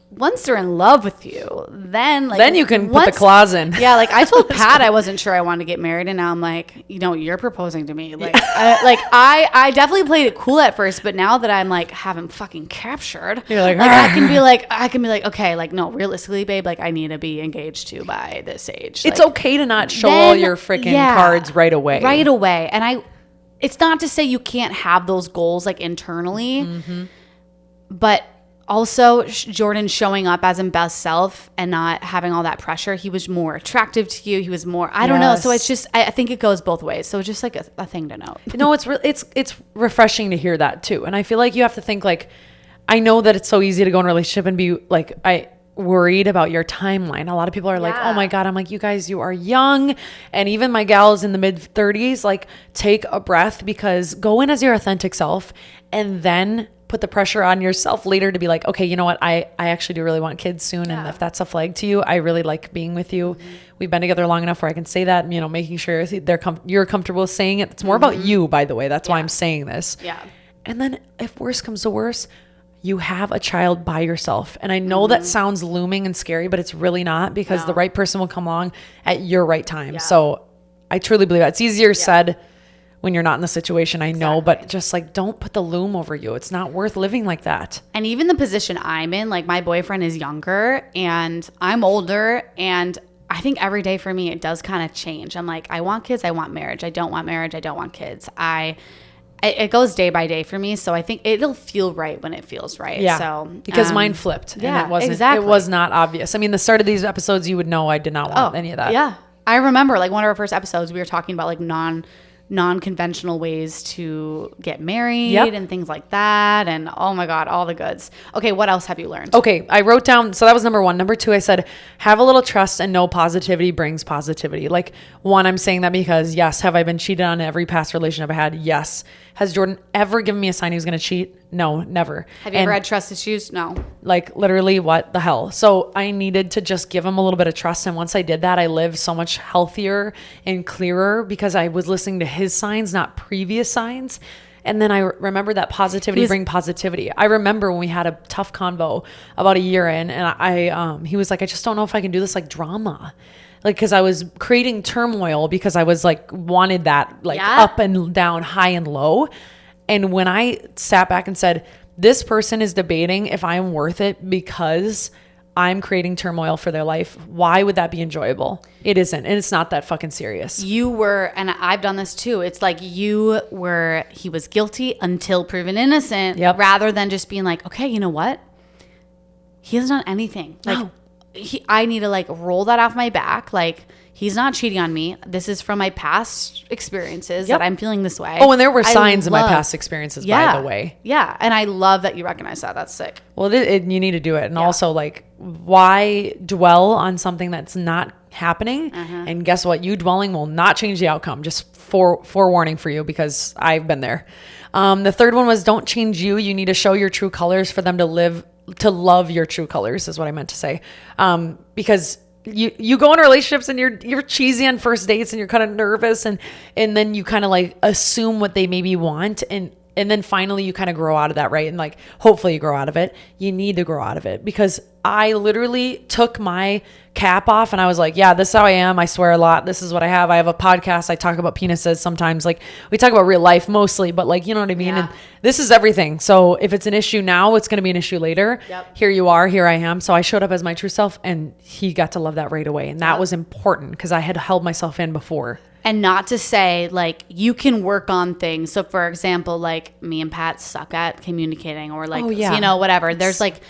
once they're in love with you, then you can put the clause in. Yeah, like I told Pat I wasn't sure I wanted to get married, and now I'm like, you're proposing to me. Like, I definitely played it cool at first, but now that I'm like have him fucking captured, you're like I can be like, okay, like, no, realistically, babe, like I need to be engaged to by this age. It's okay to not show all your freaking cards right away. Right away, and it's not to say you can't have those goals like internally, but also Jordan showing up as his best self and not having all that pressure. He was more attractive to you. He was more, I don't know. So it's just, I think it goes both ways. So just like a thing to note. No, it's refreshing to hear that too. And I feel like you have to think like, I know that it's so easy to go in a relationship and be like, worried about your timeline. A lot of people are like, oh my God, I'm like, you guys, you are young. And even my gals in the mid 30s, like, take a breath, because go in as your authentic self and then put the pressure on yourself later to be like, okay, you know what? I actually do really want kids soon. And if that's a flag to you, I really like being with you. We've been together long enough where I can say that, making sure you're comfortable with saying it. It's more about you, by the way. That's why I'm saying this. Yeah. And then if worse comes to worse, you have a child by yourself. And I know that sounds looming and scary, but it's really not, because the right person will come along at your right time. Yeah. So I truly believe that. It's easier said when you're not in the situation, I know, but just like, don't put the loom over you. It's not worth living like that. And even the position I'm in, like my boyfriend is younger and I'm older, and I think every day for me, it does kind of change. I'm like, I want kids. I want marriage. I don't want marriage. I don't want kids. It goes day by day for me. So I think it'll feel right when it feels right. Yeah. So because mine flipped. Yeah, and exactly. It was not obvious. I mean, the start of these episodes, you would know I did not want any of that. Yeah. I remember like one of our first episodes, we were talking about like non-conventional ways to get married and things like that. And oh my God, all the goods. Okay. What else have you learned? Okay. I wrote down, so that was number one. Number two, I said, have a little trust and know positivity brings positivity. Like, one, I'm saying that because yes, have I been cheated on in every past relationship I had? Yes. Has Jordan ever given me a sign he was going to cheat? No, never. Have you ever had trust issues? No. Like, literally, what the hell? So I needed to just give him a little bit of trust. And once I did that, I lived so much healthier and clearer, because I was listening to his signs, not previous signs. And then I remember that positivity bring positivity. I remember when we had a tough convo about a year in, and he was like, I just don't know if I can do this like drama. Like, because I was creating turmoil, because I was like, wanted that like up and down, high and low. And when I sat back and said, this person is debating if I'm worth it because I'm creating turmoil for their life, why would that be enjoyable? It isn't. And it's not that fucking serious. You were, and I've done this too. It's like he was guilty until proven innocent, rather than just being like, okay, you know what? He hasn't done anything. Like, no. I need to like roll that off my back. Like, he's not cheating on me. This is from my past experiences that I'm feeling this way. Oh, and there were signs in my past experiences, by the way. Yeah. And I love that you recognize that. That's sick. Well, you need to do it. And also, like, why dwell on something that's not happening? And guess what? You dwelling will not change the outcome. Just forewarning for you, because I've been there. The third one was, don't change you. You need to show your true colors for them to love your true colors, is what I meant to say. Because you go into relationships and you're cheesy on first dates and you're kind of nervous, and then you kind of like assume what they maybe want, and and then finally you kind of grow out of that, right? And like, hopefully you grow out of it. You need to grow out of it, because I literally took my cap off and I was like, yeah, this is how I am. I swear a lot. This is what I have. I have a podcast. I talk about penises sometimes. Like, we talk about real life mostly, but like, you know what I mean? Yeah. And this is everything. So if it's an issue now, it's going to be an issue later. Yep. Here you are, here I am. So I showed up as my true self, and he got to love that right away. And that was important, because I had held myself in before. And not to say, like, you can work on things. So for example, like, me and Pat suck at communicating, or like, you know, whatever. There's like,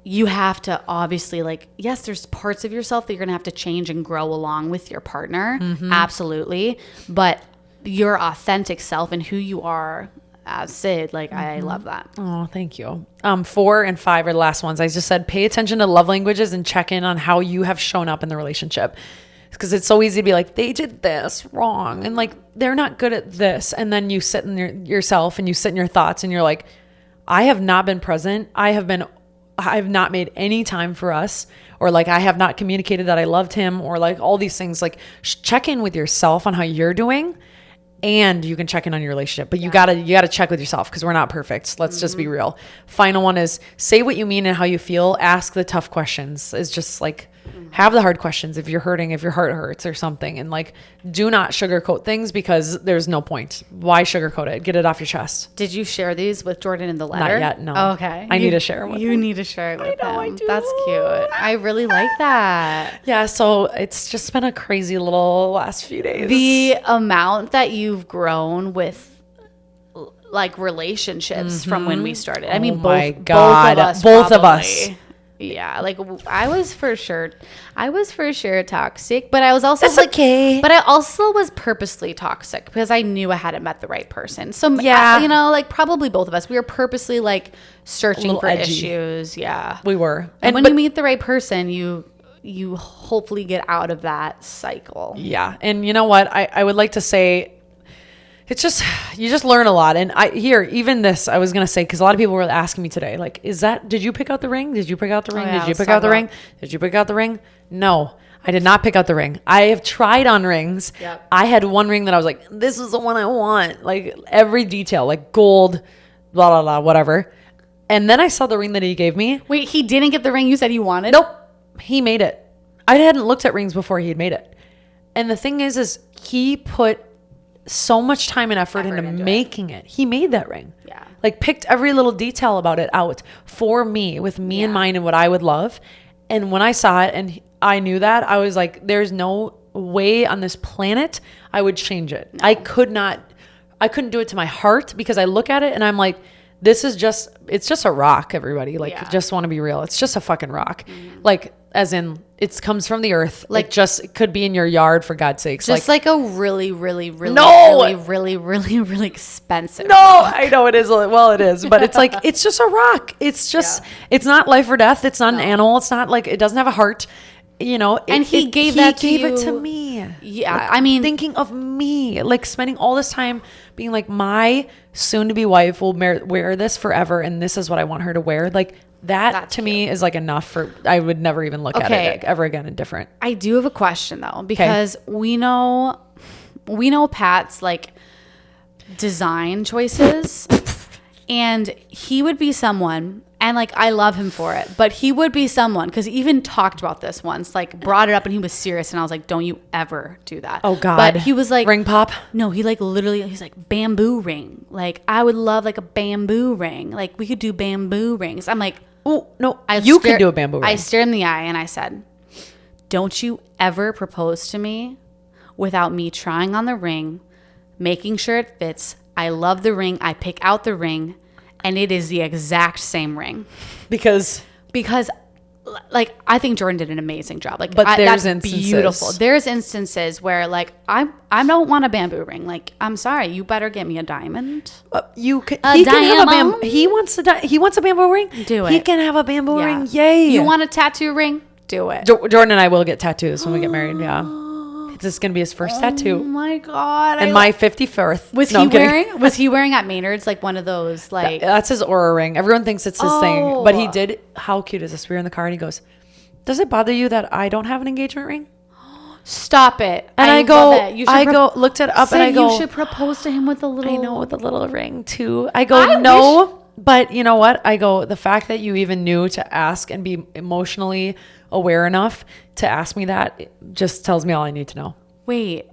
you have to obviously, like, yes, there's parts of yourself that you're going to have to change and grow along with your partner. Mm-hmm. Absolutely. But your authentic self and who you are as Syd, like, I love that. Oh, thank you. 4 and 5 are the last ones. I just said, pay attention to love languages and check in on how you have shown up in the relationship. Because it's so easy to be like, they did this wrong, and like, they're not good at this. And then you sit in yourself and you sit in your thoughts and you're like, I have not been present. I have not made any time for us, or like, I have not communicated that I loved him, or like all these things. Like, check in with yourself on how you're doing, and you can check in on your relationship, but you gotta check with yourself, because we're not perfect. Let's just be real. Final one is, say what you mean and how you feel. Ask the tough questions. It's just like, have the hard questions if you're hurting, if your heart hurts or something. And like, do not sugarcoat things, because there's no point. Why sugarcoat it? Get it off your chest. Did you share these with Jordan in the letter? Not yet, no. Oh, okay. I need to share it with him. You need to share it with him. I do. That's cute. I really like that. Yeah, so it's just been a crazy little last few days. The amount that you've grown with, like, relationships from when we started. I mean, both of us. Yeah, like, I was for sure toxic, but I was also but I also was purposely toxic, because I knew I hadn't met the right person. So yeah, you know, like, probably both of us, we were purposely like searching for issues. Yeah, we were. And when you meet the right person, you hopefully get out of that cycle. Yeah, and you know what? I would like to say, it's just, you just learn a lot. And I was going to say, because a lot of people were asking me today, like, did you pick out the ring? Did you pick out the ring? Did you pick out the ring? Did you pick out the ring? No, I did not pick out the ring. I have tried on rings. Yep. I had one ring that I was like, this is the one I want. Like, every detail, like gold, blah, blah, blah, whatever. And then I saw the ring that he gave me. Wait, he didn't get the ring you said he wanted? Nope. He made it. I hadn't looked at rings before he had made it. And the thing is he put so much time and effort into making it. He made that ring. Yeah. Like, picked every little detail about it out for me, with me in mind and what I would love. And when I saw it and I knew that, I was like, there's no way on this planet I would change it. No. I couldn't do it to my heart, because I look at it and I'm like, it's just a rock, everybody. Like, just want to be real. It's just a fucking rock. Mm-hmm. Like, as in, it comes from the earth. Like, it could be in your yard, for God's sakes. Just like a really, really, really, really, really, really, really expensive rock. I know it is. Well, it is, but it's like, it's just a rock. It's just, it's not life or death. It's not an animal. It's not like, it doesn't have a heart. You know, and he gave it to me. Yeah, like, I mean, thinking of me, like, spending all this time being like, my soon-to-be wife will wear this forever, and this is what I want her to wear. Like, that's to me is like enough for. I would never even look at it ever again indifferent. I do have a question though, because we know Pat's like design choices, and he would be someone. And like, I love him for it, but he would be someone, because he even talked about this once, like brought it up, and he was serious. And I was like, don't you ever do that. Oh God. But he was like, ring pop. No, he's like bamboo ring. Like, I would love like a bamboo ring. Like, we could do bamboo rings. I'm like, oh no, you could do a bamboo ring. I stared him in the eye and I said, don't you ever propose to me without me trying on the ring, making sure it fits. I love the ring. I pick out the ring. And it is the exact same ring. Because like, I think Jordan did an amazing job. Like, but there's that's instances. Beautiful. There's instances where like, I don't want a bamboo ring. Like, I'm sorry, you better get me a diamond. He can have a bamboo. He wants a bamboo ring. Do it. He can have a bamboo ring. Yay. You want a tattoo ring? Do it. Jordan and I will get tattoos when we get married. Yeah. This is gonna be his first tattoo. Oh my God! And my 51st. Was he wearing at Maynard's like one of those like? That's his aura ring. Everyone thinks it's his thing, but he did. How cute is this? We were in the car and he goes, "Does it bother you that I don't have an engagement ring?" Stop it. And I looked it up, Syd, and I go, you should propose to him with a little. I know, with a little ring too. I go, no. But you know what? I go, the fact that you even knew to ask and be emotionally aware enough to ask me that, it just tells me all I need to know. Wait,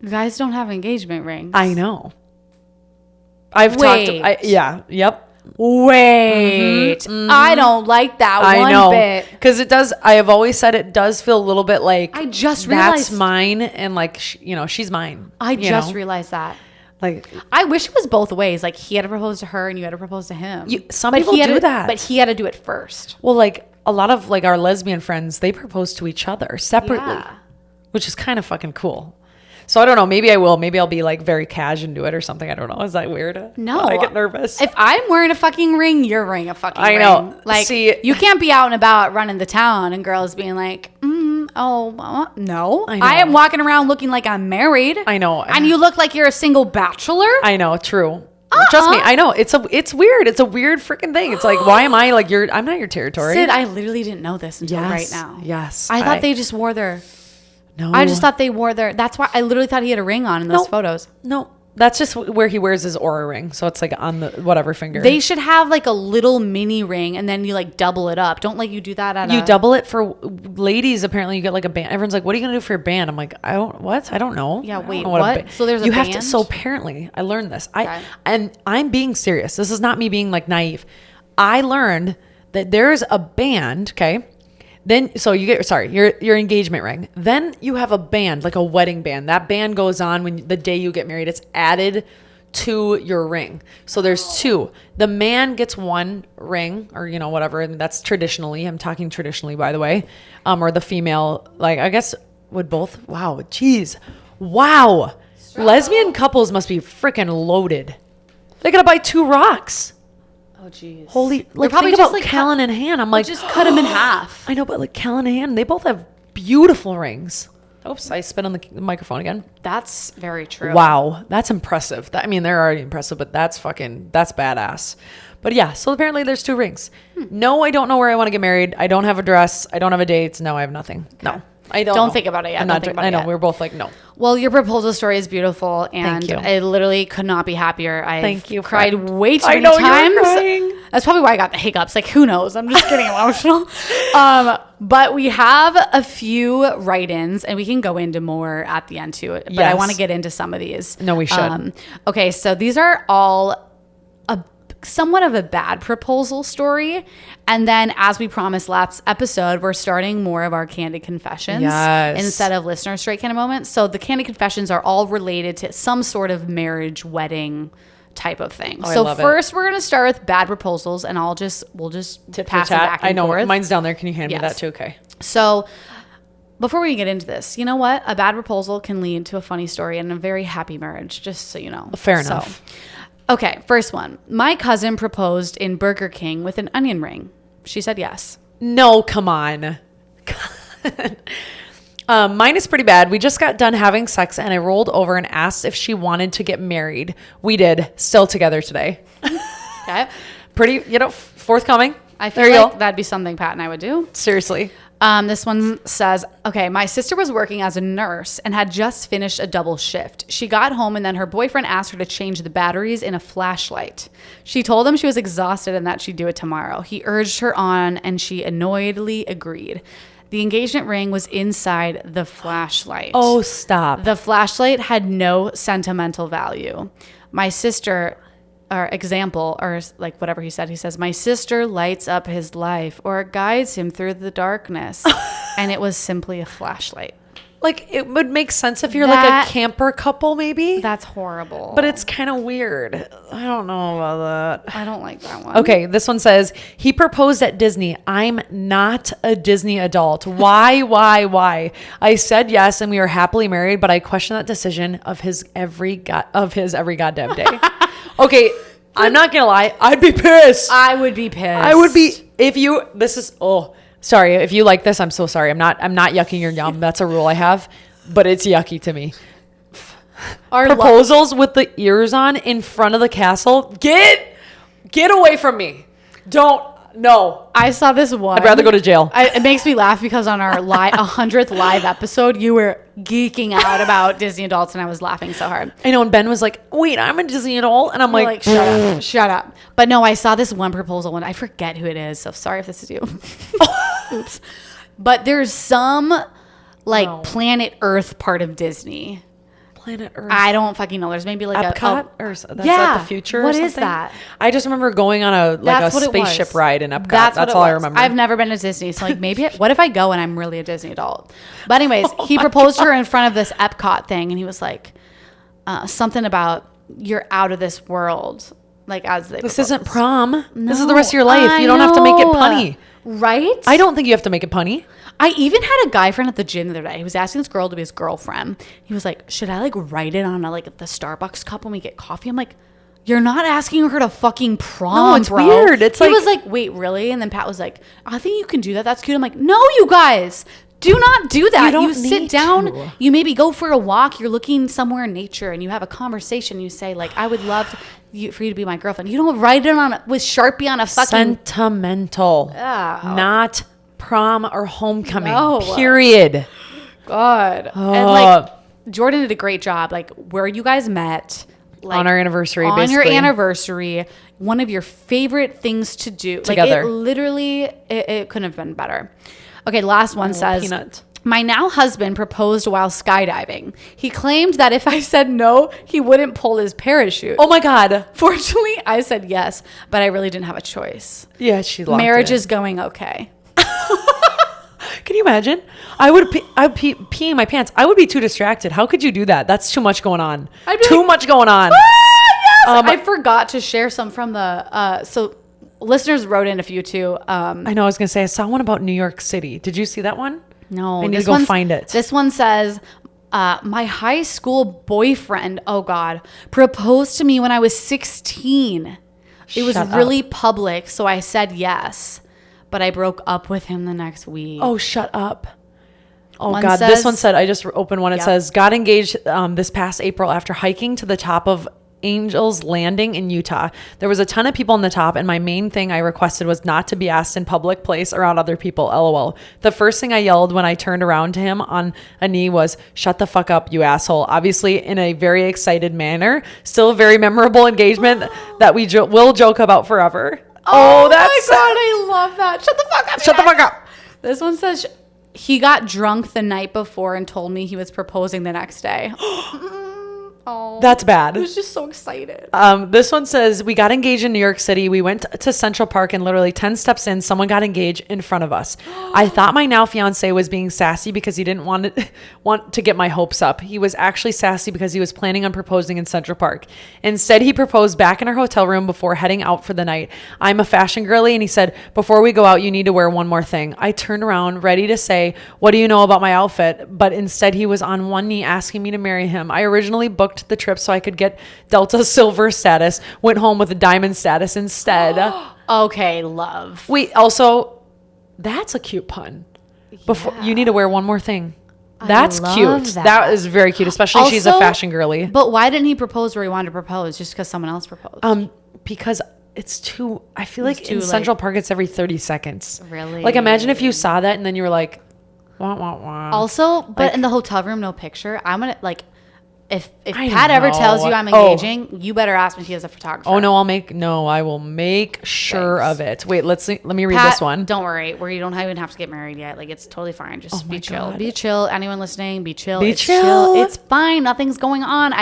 you guys don't have engagement rings. I know. Yep. Wait, I don't like that one bit. Because it does, I have always said it does feel a little bit like, I just realized. That's mine, and like, she's mine. I just realized that. Like, I wish it was both ways. Like, he had to propose to her and you had to propose to him. Some people do that. But he had to do it first. Well, like, a lot of like our lesbian friends, they propose to each other separately, which is kind of fucking cool. So I don't know. Maybe I will. Maybe I'll be like very cash and do it or something. I don't know. Is that weird? No. I get nervous. If I'm wearing a fucking ring, you're wearing a fucking ring. I know. Like, you can't be out and about running the town and girls being like, no. I am walking around looking like I'm married. I know. And you look like you're a single bachelor. I know. True. Trust me. I know. It's weird. It's a weird freaking thing. It's like, why am I like I'm not your territory. Syd, I literally didn't know this until right now. Yes. I thought they just wore their... No. I just thought they wore their... That's why I literally thought he had a ring on in those photos. No. That's just where he wears his aura ring. So it's like on the whatever finger. They should have like a little mini ring and then you like double it up. Don't like you do that at You double it for ladies. Apparently you get like a band. Everyone's like, what are you going to do for your band? I'm like, I don't know. Yeah, wait, what? So there's a band? You have to... So apparently I learned this. And I'm being serious. This is not me being like naive. I learned that there's a band, okay? Then, so you get, your engagement ring. Then you have a band, like a wedding band. That band goes on when the day you get married. It's added to your ring. So there's two. The man gets one ring or, whatever. And that's traditionally, I'm talking traditionally, by the way. Or the female, like, I guess would both. Wow. Geez. Wow. Lesbian couples must be freaking loaded. They got to buy 2 rocks. Oh, geez. Holy, like, probably think about like Callan and Han. I'm like, just cut them in half. I know, but like Callan and Han, they both have beautiful rings. Oops, I spit on the microphone again. That's very true. Wow, that's impressive. They're already impressive, but that's badass. But yeah, so apparently there's 2 rings. No, I don't know where I want to get married. I don't have a dress. I don't have a date. No, I have nothing. Okay. No. I don't think about it yet. I know. We're both like, no. Well, your proposal story is beautiful, and I literally could not be happier. Thank you. Cried way too many times. You're crying. That's probably why I got the hiccups. Like, who knows? I'm just getting emotional. But we have a few write-ins, and we can go into more at the end too. But yes. I want to get into some of these. No, we should. Okay, so these are all somewhat of a bad proposal story, and then as we promised last episode, we're starting more of our candid confessions instead of listener straight kind of moments. So the candid confessions are all related to some sort of marriage, wedding type of thing. So first we're going to start with bad proposals, and we'll just pass it back and forth. I know mine's down there. Can you hand me that too? Okay. So before we get into this, you know what? A bad proposal can lead to a funny story and a very happy marriage, just so you know. Fair enough. Okay, first one. My cousin proposed in Burger King with an onion ring. She said yes. No, come on. Mine is pretty bad. We just got done having sex and I rolled over and asked if she wanted to get married. We did. Still together today. Okay. Pretty, forthcoming. I feel like that'd be something Pat and I would do. Seriously. This one says, okay, my sister was working as a nurse and had just finished a double shift. She got home and then her boyfriend asked her to change the batteries in a flashlight. She told him she was exhausted and that she'd do it tomorrow. He urged her on and she annoyedly agreed. The engagement ring was inside the flashlight. Oh, stop. The flashlight had no sentimental value. My sister... or example, or like whatever he says, my sister lights up his life or guides him through the darkness. And it was simply a flashlight. Like, it would make sense if you're like a camper couple, maybe. That's horrible. But it's kind of weird. I don't know about that. I don't like that one. Okay, this one says, he proposed at Disney. I'm not a Disney adult. Why? I said yes, and we were happily married, but I question that decision of his every goddamn day. Okay, I'm not gonna lie. I'd be pissed. I would be pissed. I would be sorry. If you like this, I'm so sorry. I'm not yucking your yum. That's a rule I have, but it's yucky to me. Proposals with the ears on in front of the castle. Get away from me. Don't. No. I saw this one. I'd rather go to jail. It makes me laugh because on our 100th live episode, you were geeking out about Disney adults, and I was laughing so hard. I know, and Ben was like, wait, I'm a Disney adult? And I'm like, shut up. But no, I saw this one proposal, and I forget who it is, so sorry if this is you. Oops. But there's some, planet Earth part of Disney. Planet Earth. I don't fucking know. There's maybe like Epcot or that's like the future. What or something? Is that? I just remember going on a spaceship ride in Epcot. That's all I remember. I've never been to Disney, so maybe what if I go and I'm really a Disney adult? But anyways, he proposed to her in front of this Epcot thing, and he was like something about you're out of this world. This isn't prom. No, this is the rest of your life. You don't have to make it punny. Right? I don't think you have to make it punny. I even had a guy friend at the gym the other day. He was asking this girl to be his girlfriend. He was like, should I write it on the Starbucks cup when we get coffee? I'm like, you're not asking her to fucking prom, no, it's bro. Weird. He was like, wait, really? And then Pat was like, I think you can do that. That's cute. I'm like, no, you guys. Do not do that. You sit down. You maybe go for a walk. You're looking somewhere in nature, and you have a conversation. You say, I would love for you to be my girlfriend. You don't write it with Sharpie on a fucking... Sentimental. Not prom or homecoming. No. Period. God. And Jordan did a great job. Where you guys met. On our anniversary, on basically. your anniversary. One of your favorite things to do. Together. It couldn't have been better. Okay, last one says, peanut. My now husband proposed while skydiving. He claimed that if I said no, he wouldn't pull his parachute. Oh my God. Fortunately, I said yes, but I really didn't have a choice. Yeah, she locked Marriage in. is going okay. Can you imagine? I would pee in my pants. I would be too distracted. How could you do that? That's too much going on. Much going on. Yes! I forgot to share some from the... So listeners wrote in a few too. I know. I was going to say, I saw one about New York City. Did you see that one? No. I need to go find it. This one says... my high school boyfriend, oh God, proposed to me when I was 16. It was really public, so I said yes. But I broke up with him the next week. Oh, shut up. Oh, God. This one said, I just opened one. It says, got engaged this past April after hiking to the top of Angel's Landing in Utah. There was a ton of people on the top, and my main thing I requested was not to be asked in public place around other people. LOL. The first thing I yelled when I turned around to him on a knee was, shut the fuck up, you asshole. Obviously in a very excited manner. Still a very memorable engagement that we will joke about forever. Oh, that's my God, I love that. Shut the fuck up. Shut the fuck up. This one says he got drunk the night before and told me he was proposing the next day. Oh, that's bad. I was just so excited. This one says, we got engaged in New York City. We went to Central Park, and literally 10 steps in, someone got engaged in front of us. I thought my now fiance was being sassy because he didn't want to get my hopes up. He was actually sassy because he was planning on proposing in Central Park. Instead, he proposed back in our hotel room before heading out for the night. I'm a fashion girly, and he said, before we go out, you need to wear one more thing. I turned around, ready to say, what do you know about my outfit? But instead, he was on one knee asking me to marry him. I originally booked the trip so I could get Delta Silver status, went home with a diamond status instead. Okay, love. Wait, also, that's a cute pun. Before you need to wear one more thing. That's cute. That is very cute, especially also, she's a fashion girly. But why didn't he propose where he wanted to propose? Just because someone else proposed? Because it's too, I feel like in Central Park it's every 30 seconds. Really? Imagine if you saw that and then you were like, wah, wah, wah. Also, but in the hotel room, no picture. I'm going to if Pat ever tells you I'm engaging, you better ask me if he has a photographer. Oh no, I will make sure of it. Wait, let me read Pat, this one. Don't worry, where you don't even have to get married yet. It's totally fine. Just be chill. Be chill. Anyone listening, be chill. It's chill. It's fine. Nothing's going on.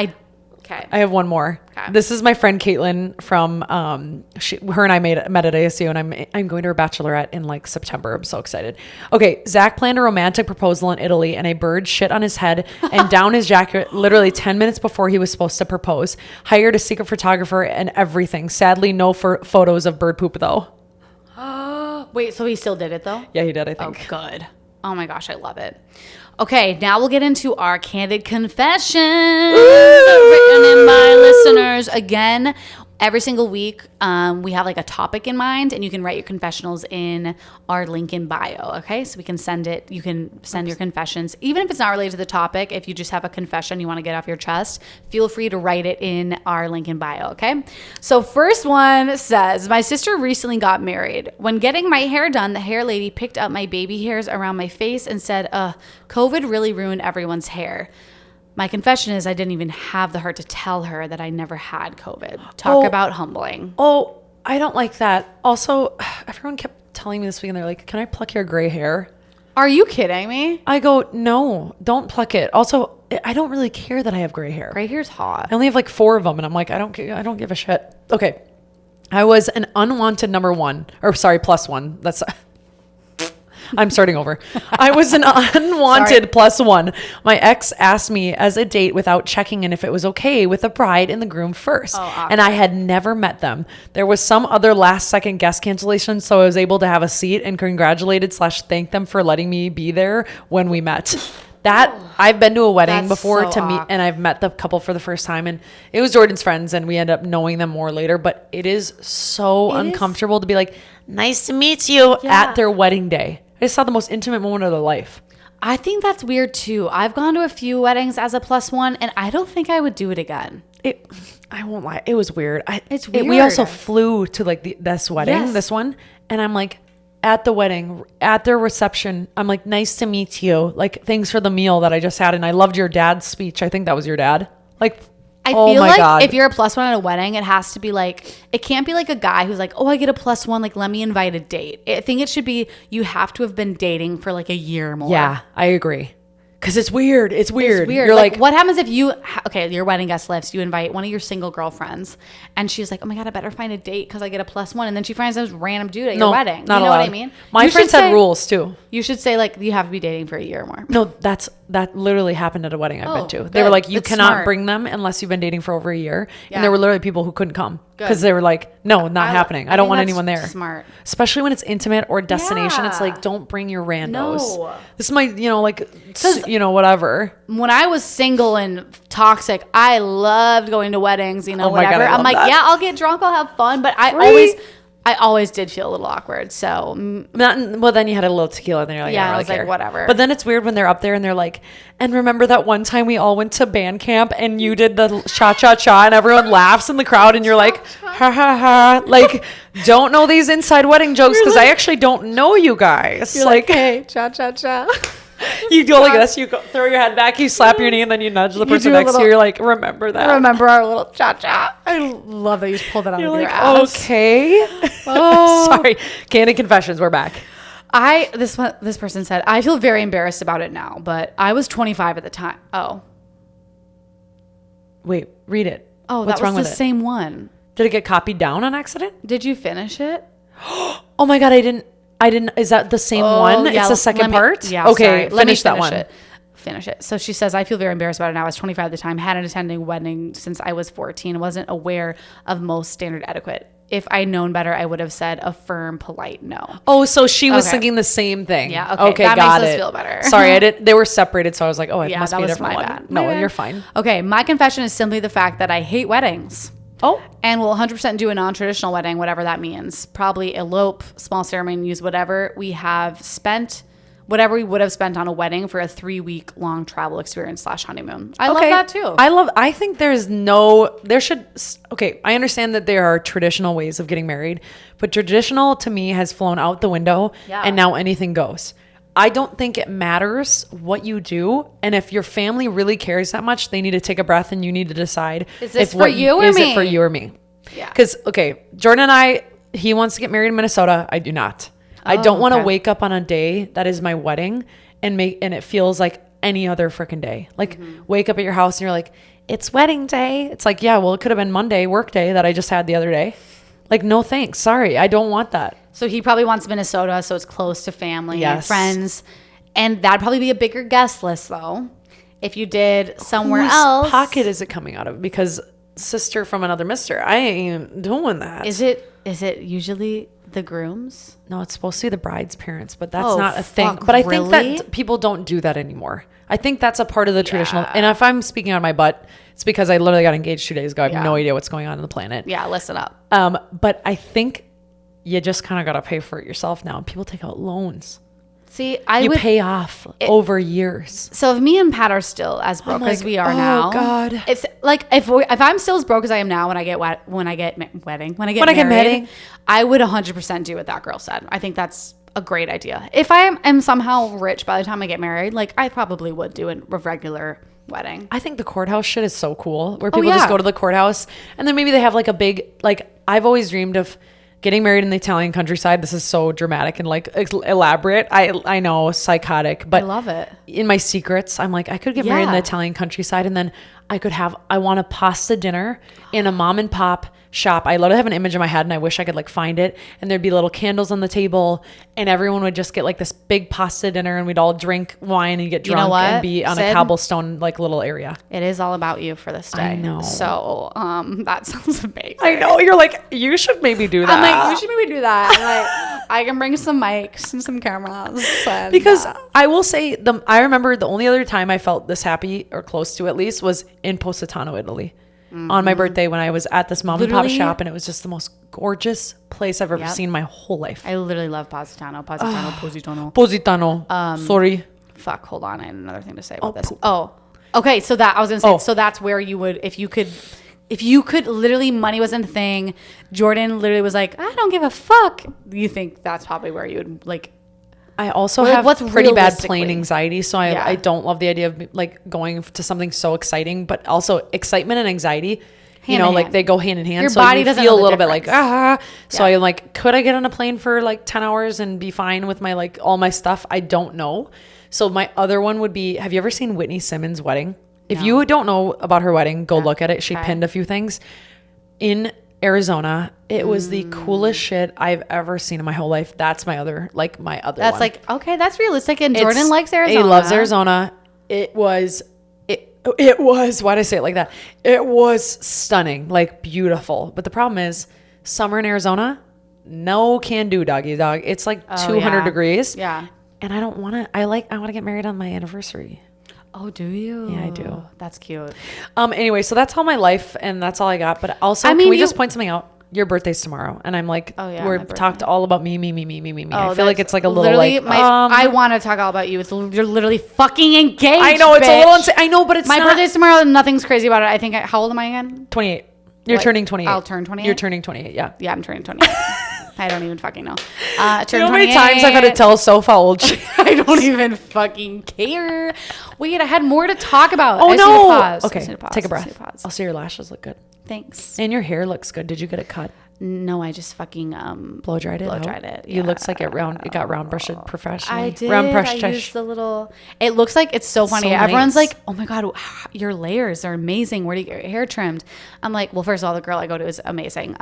Okay. I have one more. Okay. This is my friend Caitlin from her and I met at ASU, and I'm going to her bachelorette in September. I'm so excited. Okay, Zach planned a romantic proposal in Italy, and a bird shit on his head and down his jacket literally 10 minutes before he was supposed to propose. Hired a secret photographer and everything. Sadly, no photos of bird poop though. Wait, so he still did it though? Yeah, he did, I think. Oh, good. Oh my gosh, I love it. Okay, now we'll get into our candid confessions written in by listeners. Again, Every single week, we have like a topic in mind, and you can write your confessionals in our link in bio. Okay, so we can send it. You can send your confessions, even if it's not related to the topic. If you just have a confession you want to get off your chest, feel free to write it in our link in bio. Okay, so first one says, my sister recently got married. When getting my hair done, the hair lady picked up my baby hairs around my face and said, COVID really ruined everyone's hair. My confession is I didn't even have the heart to tell her that I never had COVID. Talk about humbling. Oh, I don't like that. Also, everyone kept telling me this week, and they're like, can I pluck your gray hair? Are you kidding me? I go, no, don't pluck it. Also, I don't really care that I have gray hair. Gray hair's hot. I only have like 4 of them, and I'm like, I don't give a shit. Okay. I was an unwanted +1. That's... I'm starting over. I was an unwanted +1. My ex asked me as a date without checking in if it was okay with the bride and the groom first. And I had never met them. There was some other last second guest cancellation, so I was able to have a seat and congratulated/thanked them for letting me be there when we met. I've been to a wedding before meet, and I've met the couple for the first time, and it was Jordan's friends, and we end up knowing them more later. But it is so uncomfortable to be like, nice to meet you at their wedding day. I just saw the most intimate moment of their life. I think that's weird too. I've gone to a few weddings as a +1, and I don't think I would do it again. I won't lie. It was weird. It's weird. We also flew to like this wedding, this one, and I'm like, at the wedding, at their reception, I'm like, nice to meet you. Like, thanks for the meal that I just had, and I loved your dad's speech. I think that was your dad. Like, I feel like if you're a +1 at a wedding, it has to be like, it can't be like a guy who's like, oh, I get a +1, like, let me invite a date. I think it should be, you have to have been dating for like a year more. Yeah, I agree. Because it's weird. It's weird. You're like, what happens if your wedding guest list, you invite one of your single girlfriends, and she's like, oh my God, I better find a date because I get a +1. And then she finds this random dude at your wedding. Not you know allowed. What I mean? My friends had rules too. You should say, like, you have to be dating for a year or more. No, that literally happened at a wedding I've been to. They were like, you cannot bring them unless you've been dating for over a year. Yeah. And there were literally people who couldn't come because they were like, no, not happening. I don't want anyone there. Smart. Especially when it's intimate or destination. Yeah. It's like, don't bring your randos. No. This might, whatever. When I was single and toxic, I loved going to weddings, whatever. God, I'm like, yeah, I'll get drunk, I'll have fun. But I always did feel a little awkward. So, then you had a little tequila, and then you're like, I was like, whatever. But then it's weird when they're up there and they're like, and remember that one time we all went to band camp and you did the cha-cha-cha and everyone laughs in the crowd and you're like, ha ha ha. Like, don't know these inside wedding jokes because I actually don't know you guys. You're like, hey, cha-cha-cha. You go like this, you go throw your head back, you slap your knee, and then you nudge the person next to you. You're like, remember that. Remember our little cha-cha. I love that you just pulled that out of your ass. Okay. Oh. Sorry. Candid confessions, we're back. This person said, I feel very embarrassed about it now, but I was 25 at the time. Oh. Wait, read it. Oh, what's wrong with it? Same one. Did it get copied down on accident? Did you finish it? Oh my God, I didn't. Is that the same one? Yeah, it's the second part? Yeah. Okay. Finish that one. Finish it. So she says, I feel very embarrassed about it now. I was 25 at the time, hadn't attended a wedding since I was 14, wasn't aware of most standard etiquette. If I'd known better, I would have said a firm, polite no. Oh, so she was thinking the same thing. Yeah. Okay. That makes us feel better. Sorry, they were separated, so I was like, oh, it must be a different one. Bad. No, you're fine. Okay. My confession is simply the fact that I hate weddings. Oh. And we'll 100% do a non-traditional wedding, whatever that means. Probably elope, small ceremony, use whatever. We have spent whatever we would have spent on a wedding for a 3-week long travel experience / honeymoon. I love that too. I think I understand that there are traditional ways of getting married, but traditional to me has flown out the window and now anything goes. I don't think it matters what you do. And if your family really cares that much, they need to take a breath and you need to decide. Is this for you or me? Is it for you or me? Yeah. Because, Jordan and he wants to get married in Minnesota. I do not. I don't want to wake up on a day that is my wedding and it feels like any other freaking day. Like wake up at your house and you're like, it's wedding day. It's like, yeah, well, it could have been Monday work day that I just had the other day. Like, no, thanks. Sorry. I don't want that. So he probably wants Minnesota, so it's close to family and friends. And that'd probably be a bigger guest list, though, if you did somewhere else. Whose pocket is it coming out of? Because sister from another mister. I ain't doing that. Is it usually The grooms? No, it's supposed to be the bride's parents, but that's not a thing. But I think that people don't do that anymore. I think that's a part of the traditional. And if I'm speaking on my butt, it's because I literally got engaged 2 days ago. I have no idea what's going on the planet. Yeah, listen up. But I think you just kind of got to pay for it yourself now. People take out loans. See, you pay off over years. So if me and Pat are still as broke as we are now, God, it's like if I'm still as broke as I am now when I get married, I would 100% do what that girl said. I think that's a great idea. If I am somehow rich by the time I get married, like I probably would do a regular wedding. I think the courthouse shit is so cool, where people just go to the courthouse and then maybe they have like a big, like I've always dreamed of getting married in the Italian countryside. This is so dramatic and like elaborate. I know, psychotic, but I love it. In my secrets, I'm like, I could get married in the Italian countryside, and then I want a pasta dinner in a mom and pop shop. I literally have an image in my head and I wish I could like find it, and there'd be little candles on the table and everyone would just get like this big pasta dinner and we'd all drink wine and get drunk and be on a cobblestone like little area. It is all about you for this day. I know. So that sounds amazing. I know. You're like, you should maybe do that. I'm like, you should maybe do that. Like, I can bring some mics and some cameras. And, because I will say, I remember the only other time I felt this happy, or close to at least, was in Positano, Italy. On my birthday, when I was at this mom and pop shop, and it was just the most gorgeous place I've ever seen in my whole life. I literally love Positano. Sorry. Fuck, hold on. I had another thing to say about this. Okay. So that I was gonna say. So that's where you would, if you could literally, money wasn't a thing. Jordan literally was like, I don't give a fuck. You think that's probably where you would like. I also have pretty bad plane anxiety, so I don't love the idea of like going to something so exciting, but also excitement and anxiety, like they go hand in hand. Your body doesn't feel a little bit like, So I'm like, could I get on a plane for like 10 hours and be fine with my, like all my stuff? I don't know. So my other one would be, have you ever seen Whitney Simmons' wedding? If you don't know about her wedding, go look at it. She pinned a few things in Arizona. It was the coolest shit I've ever seen in my whole life. That's my other That's one. like, okay, that's realistic. And Jordan likes Arizona. He loves Arizona. It was, why'd I say it like that? It was stunning, like beautiful. But the problem is, summer in Arizona, no can do, doggy dog. It's like 200 degrees. Yeah. And I don't want to, I want to get married on my anniversary. Oh, do you? Yeah, I do. That's cute. Anyway, so that's all my life, and that's all I got. But also, can we just point something out? Your birthday's tomorrow, and I'm like, we're talked all about me. I feel like it's like a little like, I want to talk all about you. You're literally fucking engaged. I know, it's a little insane. I know, but it's my birthday's tomorrow, and nothing's crazy about it. I think, how old am I again? 28. You're turning 28. I'll turn 28. You're turning 28, yeah. Yeah, I'm turning 28. I don't even fucking know. You know how many times I've had to tell Soph how old she is? I don't even fucking care. Wait, I had more to talk about. Oh, no. Okay, take a breath. I'll say your lashes look good. Thanks. And your hair looks good. Did you get it cut? No, I just fucking blow dried it. Yeah. You looks like it got round brushed professionally. I did. Round brushed. I used the little. It looks like it's so funny. Everyone's like, "Oh my god, your layers are amazing. Where do you get your hair trimmed?" I'm like, "Well, first of all, the girl I go to is amazing.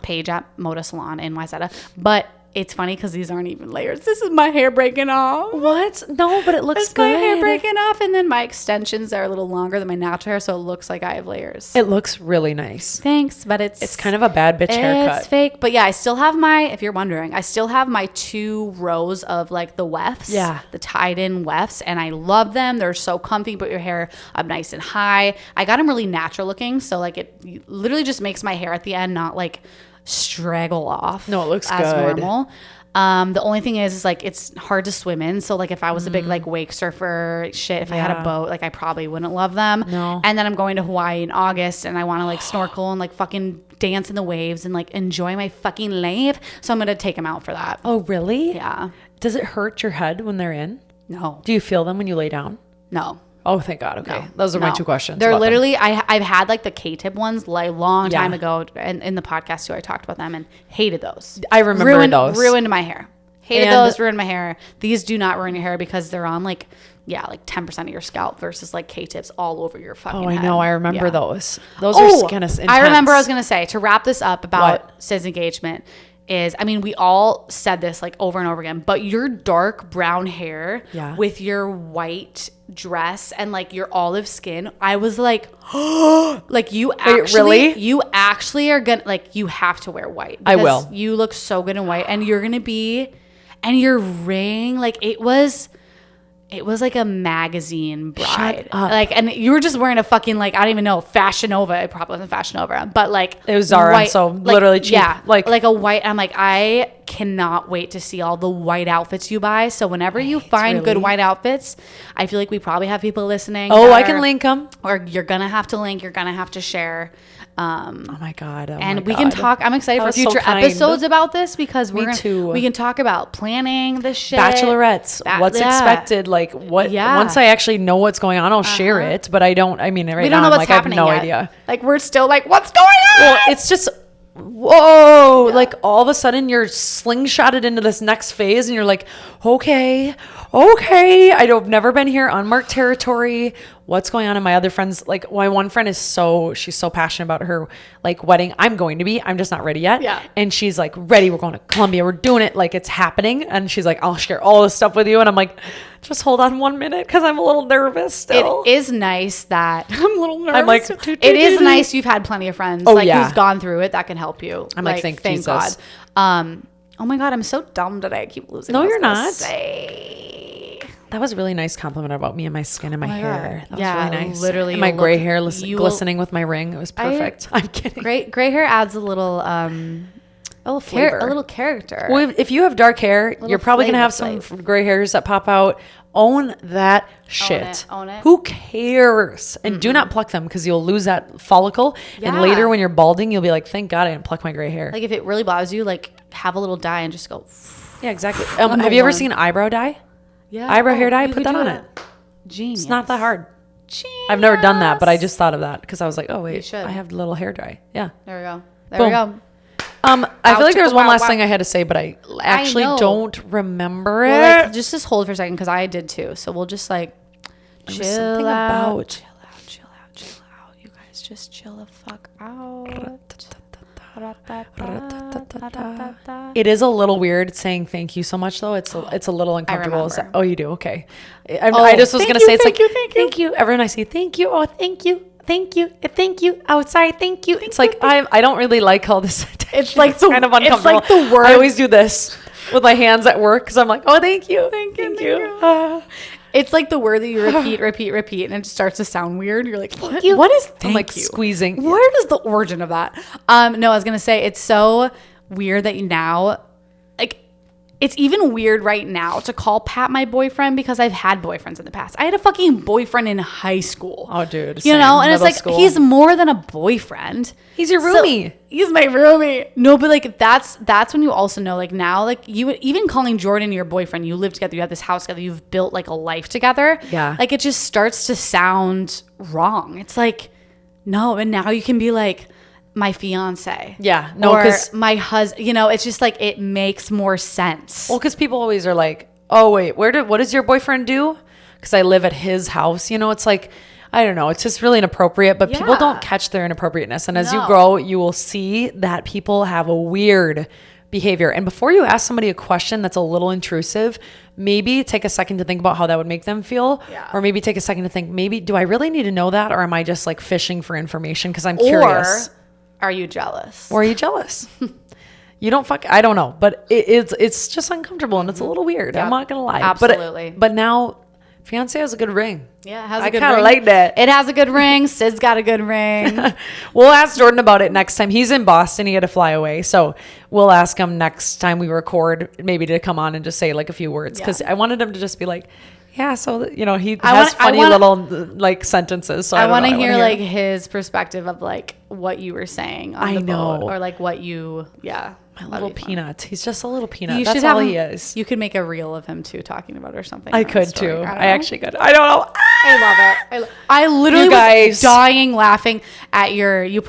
Paige at Moda Salon in Wayzata, but." It's funny because these aren't even layers. This is my hair breaking off. What? No, but it looks good. My hair breaking off, and then my extensions are a little longer than my natural hair, so it looks like I have layers. It looks really nice. Thanks, but it's kind of a bad bitch haircut. It's fake, but yeah, I still have if you're wondering, I still have my 2 rows of like the wefts, the tied in wefts, and I love them. They're so comfy, put your hair up nice and high. I got them really natural looking, so like it literally just makes my hair at the end not like straggle off. No, it looks as good. Normal. The only thing is like it's hard to swim in. So like if I was a big like wake surfer shit, if I had a boat, like I probably wouldn't love them. No. And then I'm going to Hawaii in August, and I want to like snorkel and like fucking dance in the waves and like enjoy my fucking life. So I'm gonna take them out for that. Oh really? Yeah. Does it hurt your head when they're in? No. Do you feel them when you lay down? No. Oh, thank God. Okay. Those are my 2 questions. They're literally, I've had like the K-tip ones like a long time ago, and in the podcast too, I talked about them and hated those. I remember those. Ruined my hair. Hated those, ruined my hair. These do not ruin your hair because they're on like 10% of your scalp versus like K-tips all over your fucking head. I know. I remember those. Those are kind of intense. I remember I was going to say, to wrap this up about Syd's engagement, is, I mean, we all said this like over and over again, but your dark brown hair with your white dress and like your olive skin, I was like, like you actually are gonna, like, you have to wear white. I will. You look so good in white, and you're gonna be, and your ring, like it was like a magazine bride. Like, and you were just wearing a fucking, like, I don't even know, Fashion Nova. It probably wasn't Fashion Nova, but like it was Zara, white, so like, literally cheap. Yeah, like a white. I'm like, I cannot wait to see all the white outfits you buy. So whenever you find good white outfits, I feel like we probably have people listening. Oh, I can link them. Or you're gonna have to link. You're gonna have to share. Oh my God. And we can talk. I'm excited for future episodes about this, because we can talk about planning this shit. Bachelorettes. What's expected? Like what? Yeah. Once I actually know what's going on, I'll share it. But I don't. I mean, we don't know what's happening. I have no idea. Like we're still like, what's going on? Well, it's just. Whoa, like all of a sudden you're slingshotted into this next phase and you're like, okay, I've never been here, unmarked territory. What's going on? And my other friends, like my one friend she's so passionate about her like wedding. I'm just not ready yet. Yeah. And she's like, ready, we're going to Columbia, we're doing it, like it's happening. And she's like, I'll share all this stuff with you. And I'm like, just hold on 1 minute, because I'm a little nervous still. It is nice that I'm a little nervous. I'm like, it is nice you've had plenty of friends who's gone through it that can help you. I'm like, thank Jesus. God. Oh my God, I'm so dumb today. I keep losing. No, you're not. That was a really nice compliment about me and my skin and my hair. That was really nice. Literally, and my gray hair glistening with my ring. It was perfect. I'm kidding. Gray hair adds a little flavor, a little character. Well, if you have dark hair, you're probably gonna have some gray hairs that pop out. Own that shit. Own it. Who cares? And do not pluck them, because you'll lose that follicle. Yeah. And later when you're balding, you'll be like, thank God I didn't pluck my gray hair. Like if it really bothers you, like have a little dye and just go. Yeah, exactly. Have you ever seen eyebrow dye? Yeah. Eyebrow hair dye? Put that on it. Genius. It's not that hard. Genius. I've never done that, but I just thought of that because I was like, oh wait, I have a little hair dye. Yeah. There we go. There we go. I feel like there was one last thing I had to say, but I actually don't remember it. Well, like, just hold for a second, because I did too. So we'll just like chill out. You guys just chill the fuck out. It is a little weird saying thank you so much, though. It's a little uncomfortable. Oh, you do? Okay. I just was gonna say it's like thank you. Everyone I say thank you. Oh, thank you. Thank you. Oh, sorry. Thank you. It's like I don't really like all this attention. It's like kind of uncomfortable. It's like the word. I always do this with my hands at work, because I'm like, oh, thank you. Thank you. It's like the word that you repeat, and it starts to sound weird. You're like, what? What is thank you? I'm like squeezing. Where does the origin of that? No, I was gonna say it's so weird that you now, like, it's even weird right now to call Pat my boyfriend, because I've had boyfriends in the past. I had a fucking boyfriend in high school. Oh, dude. You know, and it's like, he's more than a boyfriend. He's your roomie. So, he's my roomie. No, but like that's when you also know, like now, like you even calling Jordan your boyfriend, you live together, you have this house together, you've built like a life together. Yeah. Like it just starts to sound wrong. It's like, no, and now you can be like, my fiance. Yeah. No, or my husband. You know, it's just like, it makes more sense. Well, because people always are like, oh, wait, what does your boyfriend do? Because I live at his house. You know, it's like, I don't know. It's just really inappropriate, but people don't catch their inappropriateness. And as you grow, you will see that people have a weird behavior. And before you ask somebody a question that's a little intrusive, maybe take a second to think about how that would make them feel. Yeah. Or maybe take a second to think, maybe, do I really need to know that? Or am I just like fishing for information because I'm curious? Are you jealous? Or are you jealous? You don't I don't know, but it's just uncomfortable and it's a little weird. Yep. I'm not gonna lie. Absolutely. But now, fiance has a good ring. Yeah, it has a good ring. I kind of like that. It has a good ring. Syd's got a good ring. We'll ask Jordan about it next time. He's in Boston. He had to fly away, so we'll ask him next time we record, maybe to come on and just say like a few words, because I wanted him to just be like, yeah, so you know, he has funny little like sentences. So I want to hear like his perspective of like what you were saying on the boat, or like what you my little peanut. He's just a little peanut. That's all he is. You could make a reel of him too talking about it or something. I could too. I actually could. I don't know. I love it. I literally was dying laughing at she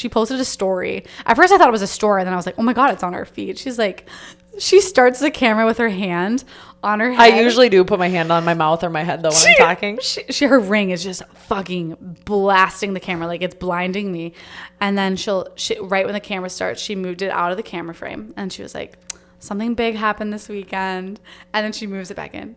posted a story. At first I thought it was a story, and then I was like, oh my God, it's on her feed. She's like, she starts the camera with her hand on her head. I usually do put my hand on my mouth or my head though when I'm talking. Her ring is just fucking blasting the camera, like it's blinding me. And then she right when the camera starts, she moved it out of the camera frame and she was like, something big happened this weekend. And then she moves it back in.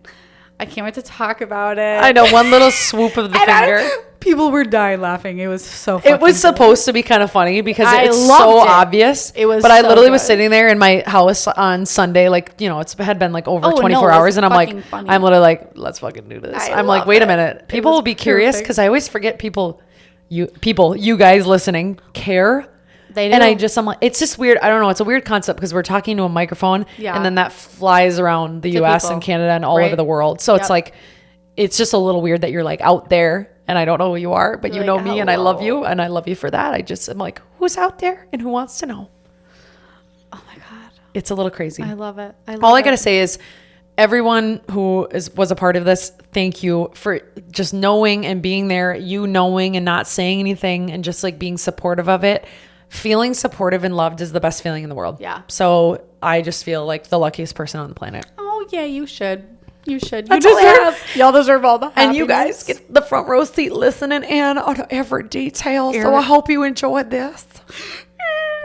I can't wait to talk about it. I know, one little swoop of the finger. People were dying laughing. It was so funny. It was supposed to be kind of funny because it's so obvious. It was But I so literally good. was sitting there in my house on Sunday, like, you know, it had been like over 24 hours. And I'm like, funny. I'm literally like, let's fucking do this. I'm like, wait a minute. People will be curious because I always forget you guys listening care. They do. And I'm like, it's just weird. I don't know. It's a weird concept because we're talking to a microphone and then that flies around the US people. and Canada and all over the world. So it's like, it's just a little weird that you're like out there and I don't know who you are, but you know me and I love you and I love you for that. I'm like, who's out there and who wants to know? Oh my God. It's a little crazy. I love it. All I got to say is everyone who was a part of this, thank you for just knowing and being there, you knowing and not saying anything and just like being supportive of it. Feeling supportive and loved is the best feeling in the world. Yeah. So I just feel like the luckiest person on the planet. Oh yeah, you should. You should. That's all I have. Y'all deserve all the happiness. And you guys get the front row seat listening in on every detail. So I hope you enjoyed this.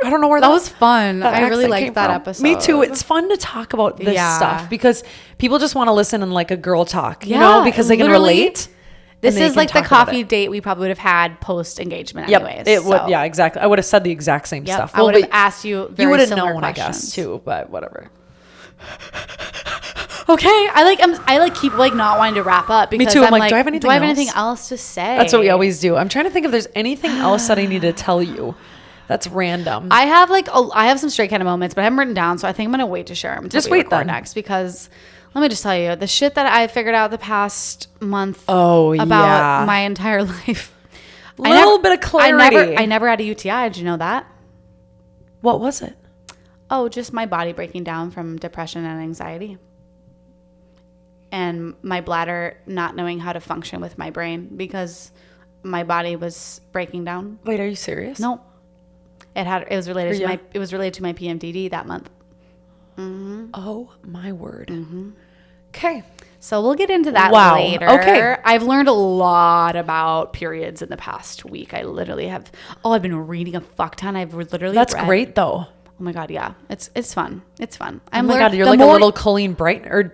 I don't know where that was fun. I really liked that episode. Me too. It's fun to talk about this stuff because people just want to listen in like a girl talk, you know, because they can relate. This is like the coffee date we probably would have had post engagement anyways. It would, yeah, exactly. I would have said the exact same stuff. I would have asked you very you would have similar known, questions. I guess, too, but whatever. Okay, I keep like not wanting to wrap up because me too. I'm like, do do I have anything else to say? That's what we always do. I'm trying to think if there's anything else that I need to tell you. That's random. I have some straight kind of moments, but I haven't written down, so I think I'm gonna wait to share them. Just wait then next because. Let me just tell you, the shit that I figured out the past month about my entire life. A little bit of clarity. I never had a UTI. Did you know that? What was it? Oh, just my body breaking down from depression and anxiety. And my bladder not knowing how to function with my brain because my body was breaking down. Wait, are you serious? No. It was related to my PMDD that month. Mm-hmm. Oh my word. Mm-hmm. Okay. So we'll get into that later. Okay. I've learned a lot about periods in the past week. I literally have. I've been reading a fuck ton. I've literally. That's great though. Oh my God, yeah. It's fun. It's fun. Oh my God, you're like a little Colleen Brighton.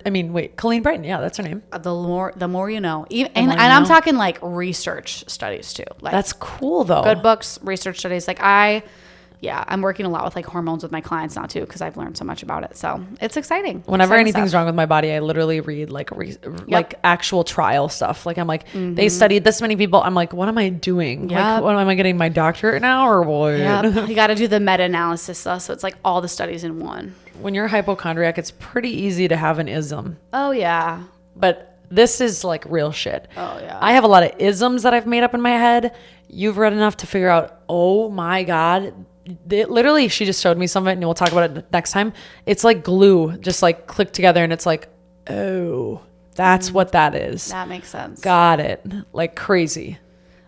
Colleen Brighton. Yeah, that's her name. The more you know. And I'm talking like research studies too. Like that's cool though. Good books, research studies. Like I'm working a lot with like hormones with my clients now too because I've learned so much about it. So it's exciting. Whenever anything's wrong with my body, I literally read like actual trial stuff. Like I'm like, they studied this many people. I'm like, what am I doing? Yep. Like, what am I getting my doctorate now or what? Yep. You got to do the meta-analysis though. So it's like all the studies in one. When you're a hypochondriac, it's pretty easy to have an ism. Oh yeah. But this is like real shit. Oh yeah. I have a lot of isms that I've made up in my head. You've read enough to figure out, oh my God. Literally, she just showed me some of it and we'll talk about it next time. It's like glue, just like clicked together and it's like, oh, that's what that is. That makes sense. Got it. Like crazy.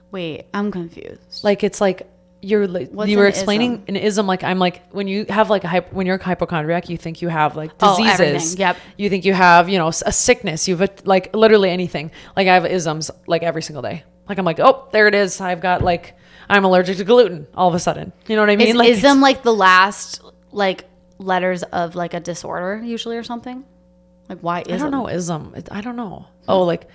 Wait, I'm confused. Like it's like you were explaining an ism. Like I'm like when you have like when you're a hypochondriac, you think you have like diseases. Everything. Yep. You think you have a sickness. You've like literally anything. Like I have isms like every single day. Like I'm like, oh, there it is. I've got like. I'm allergic to gluten all of a sudden. You know what I mean? Is ism like the last like letters of like a disorder usually or something? Like why ism? I don't know ism. I don't know. Oh, like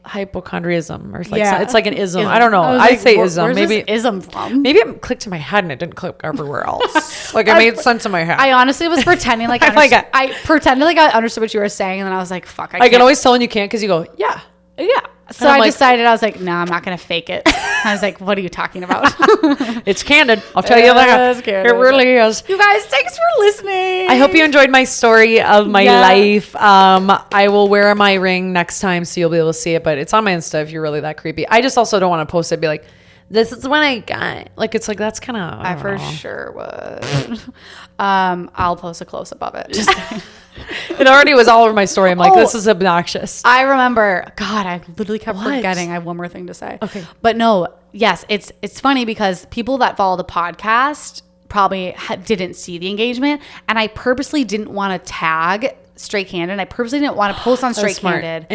hypochondriism or like it's like an ism. I don't know. I say ism. Where's maybe this ism from? Maybe it clicked in my head and it didn't click everywhere else. Like it made sense in my head. I honestly was pretending like I pretended like I understood what you were saying and then I was like, fuck. I can always tell when you can't because you go, yeah. So I decided, I was like, no, I'm not going to fake it. I was like, what are you talking about? It's candid. I'll tell you that. It really is. You guys, thanks for listening. I hope you enjoyed my story of my life. I will wear my ring next time so you'll be able to see it, but it's on my Insta if you're really that creepy. I just also don't want to post it, be like, this is when I got, like, it's like, that's kind of, I for sure would. I'll post a close up of it. Just it already was all over my story. I'm like, this is obnoxious. I remember, God, I literally kept forgetting. I have one more thing to say. Okay. But no, yes, it's funny because people that follow the podcast probably didn't see the engagement, and I purposely didn't want to tag Straight Candid. I purposely didn't want to post on Straight Candid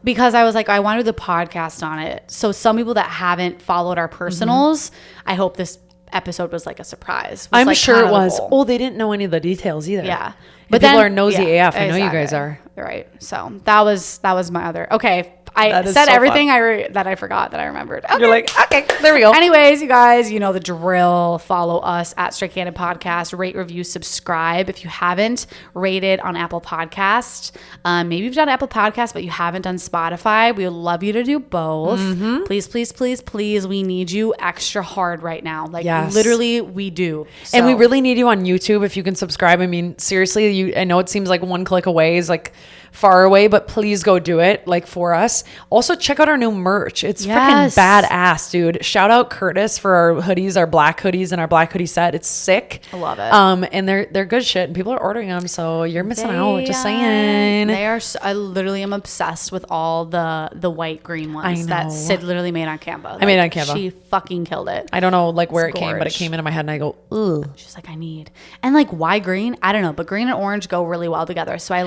because I was like, I want to do the podcast on it. So some people that haven't followed our personals, I hope this episode was like a surprise. I'm sure it was. Oh, they didn't know any of the details either. Yeah. But people are nosy AF. I know you guys are. You're right. So that was my other. Okay. I said so everything that I forgot that I remembered. Okay. You're like, okay, there we go. Anyways, you guys, you know the drill. Follow us at Straight Candid Podcast. Rate, review, subscribe. If you haven't rated on Apple Podcast, maybe you've done Apple Podcast, but you haven't done Spotify. We would love you to do both. Please, please, please, please. We need you extra hard right now. Like literally, we do. So. And we really need you on YouTube if you can subscribe. I mean, seriously, I know it seems like one click away is like far away, but please go do it like for us. Also check out our new merch. It's freaking badass, dude. Shout out Curtis for our hoodies, our black hoodies and our black hoodie set. It's sick. I love it. And they're good shit and people are ordering them, so you're missing out. Just saying. They are. I literally am obsessed with all the white green ones that Syd literally made on Canva. I made it on Canva. She fucking killed it. I don't know like where it came, but it came into my head and I go, ugh. She's like, I need. And like, why green? I don't know, but green and orange go really well together. So I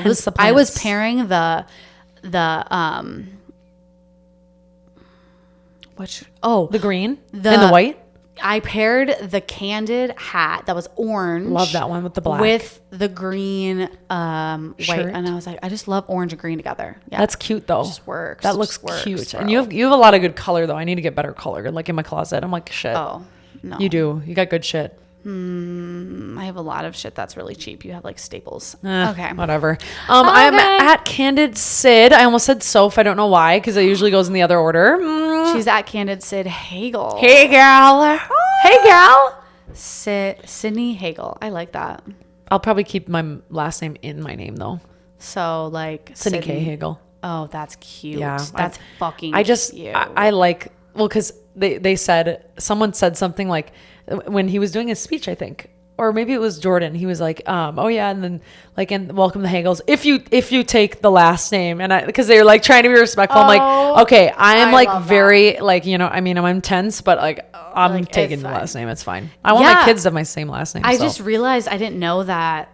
was pairing the green and the white. I paired the Candid hat that was orange. Love that one with the black with the green white, and I was like, I just love orange and green together. Yeah, that's cute though. It just works. That looks cute. Bro. And you have a lot of good color though. I need to get better color. Like in my closet, I'm like shit. Oh no, you do. You got good shit. I have a lot of shit that's really cheap. You have like Staples. Okay. Whatever. I'm at Candid Syd. I almost said Soph. I don't know why, because it usually goes in the other order. She's at Candid Syd Hagel. Hey, gal. Hey, gal. Sydney Hagel. I like that. I'll probably keep my last name in my name, though. So, like... Sydney K. Hagel. Oh, that's cute. Yeah. That's fucking cute. I like... Well, because they said... Someone said something like... When he was doing his speech, I think, or maybe it was Jordan. He was like, "Oh yeah," and then like, "And welcome the Hagels if you take the last name," and because they were like trying to be respectful. I'm like, okay, I like very that. Like I mean, I'm intense, but like I'm like, taking the last name. It's fine. I want my kids to have my same last name. I just realized I didn't know that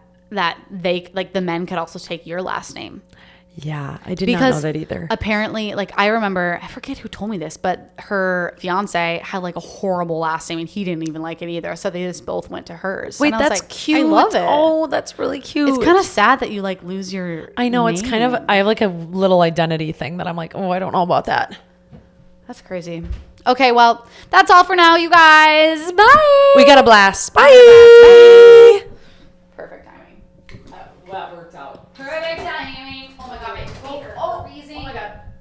they like the men could also take your last name. Yeah, I did not know that either. Apparently, like I remember, I forget who told me this, but her fiance had like a horrible last name and he didn't even like it either. So they just both went to hers. Wait, that's like, cute. I love it. Oh, that's really cute. It's kind of sad that you like lose your I know, name. It's kind of, I have like a little identity thing that I'm like, oh, I don't know about that. That's crazy. Okay, well, that's all for now, you guys. Bye. We got a blast. Bye. Perfect timing. That worked out. Perfect timing. Oh my god, my feet are freezing. Oh my god.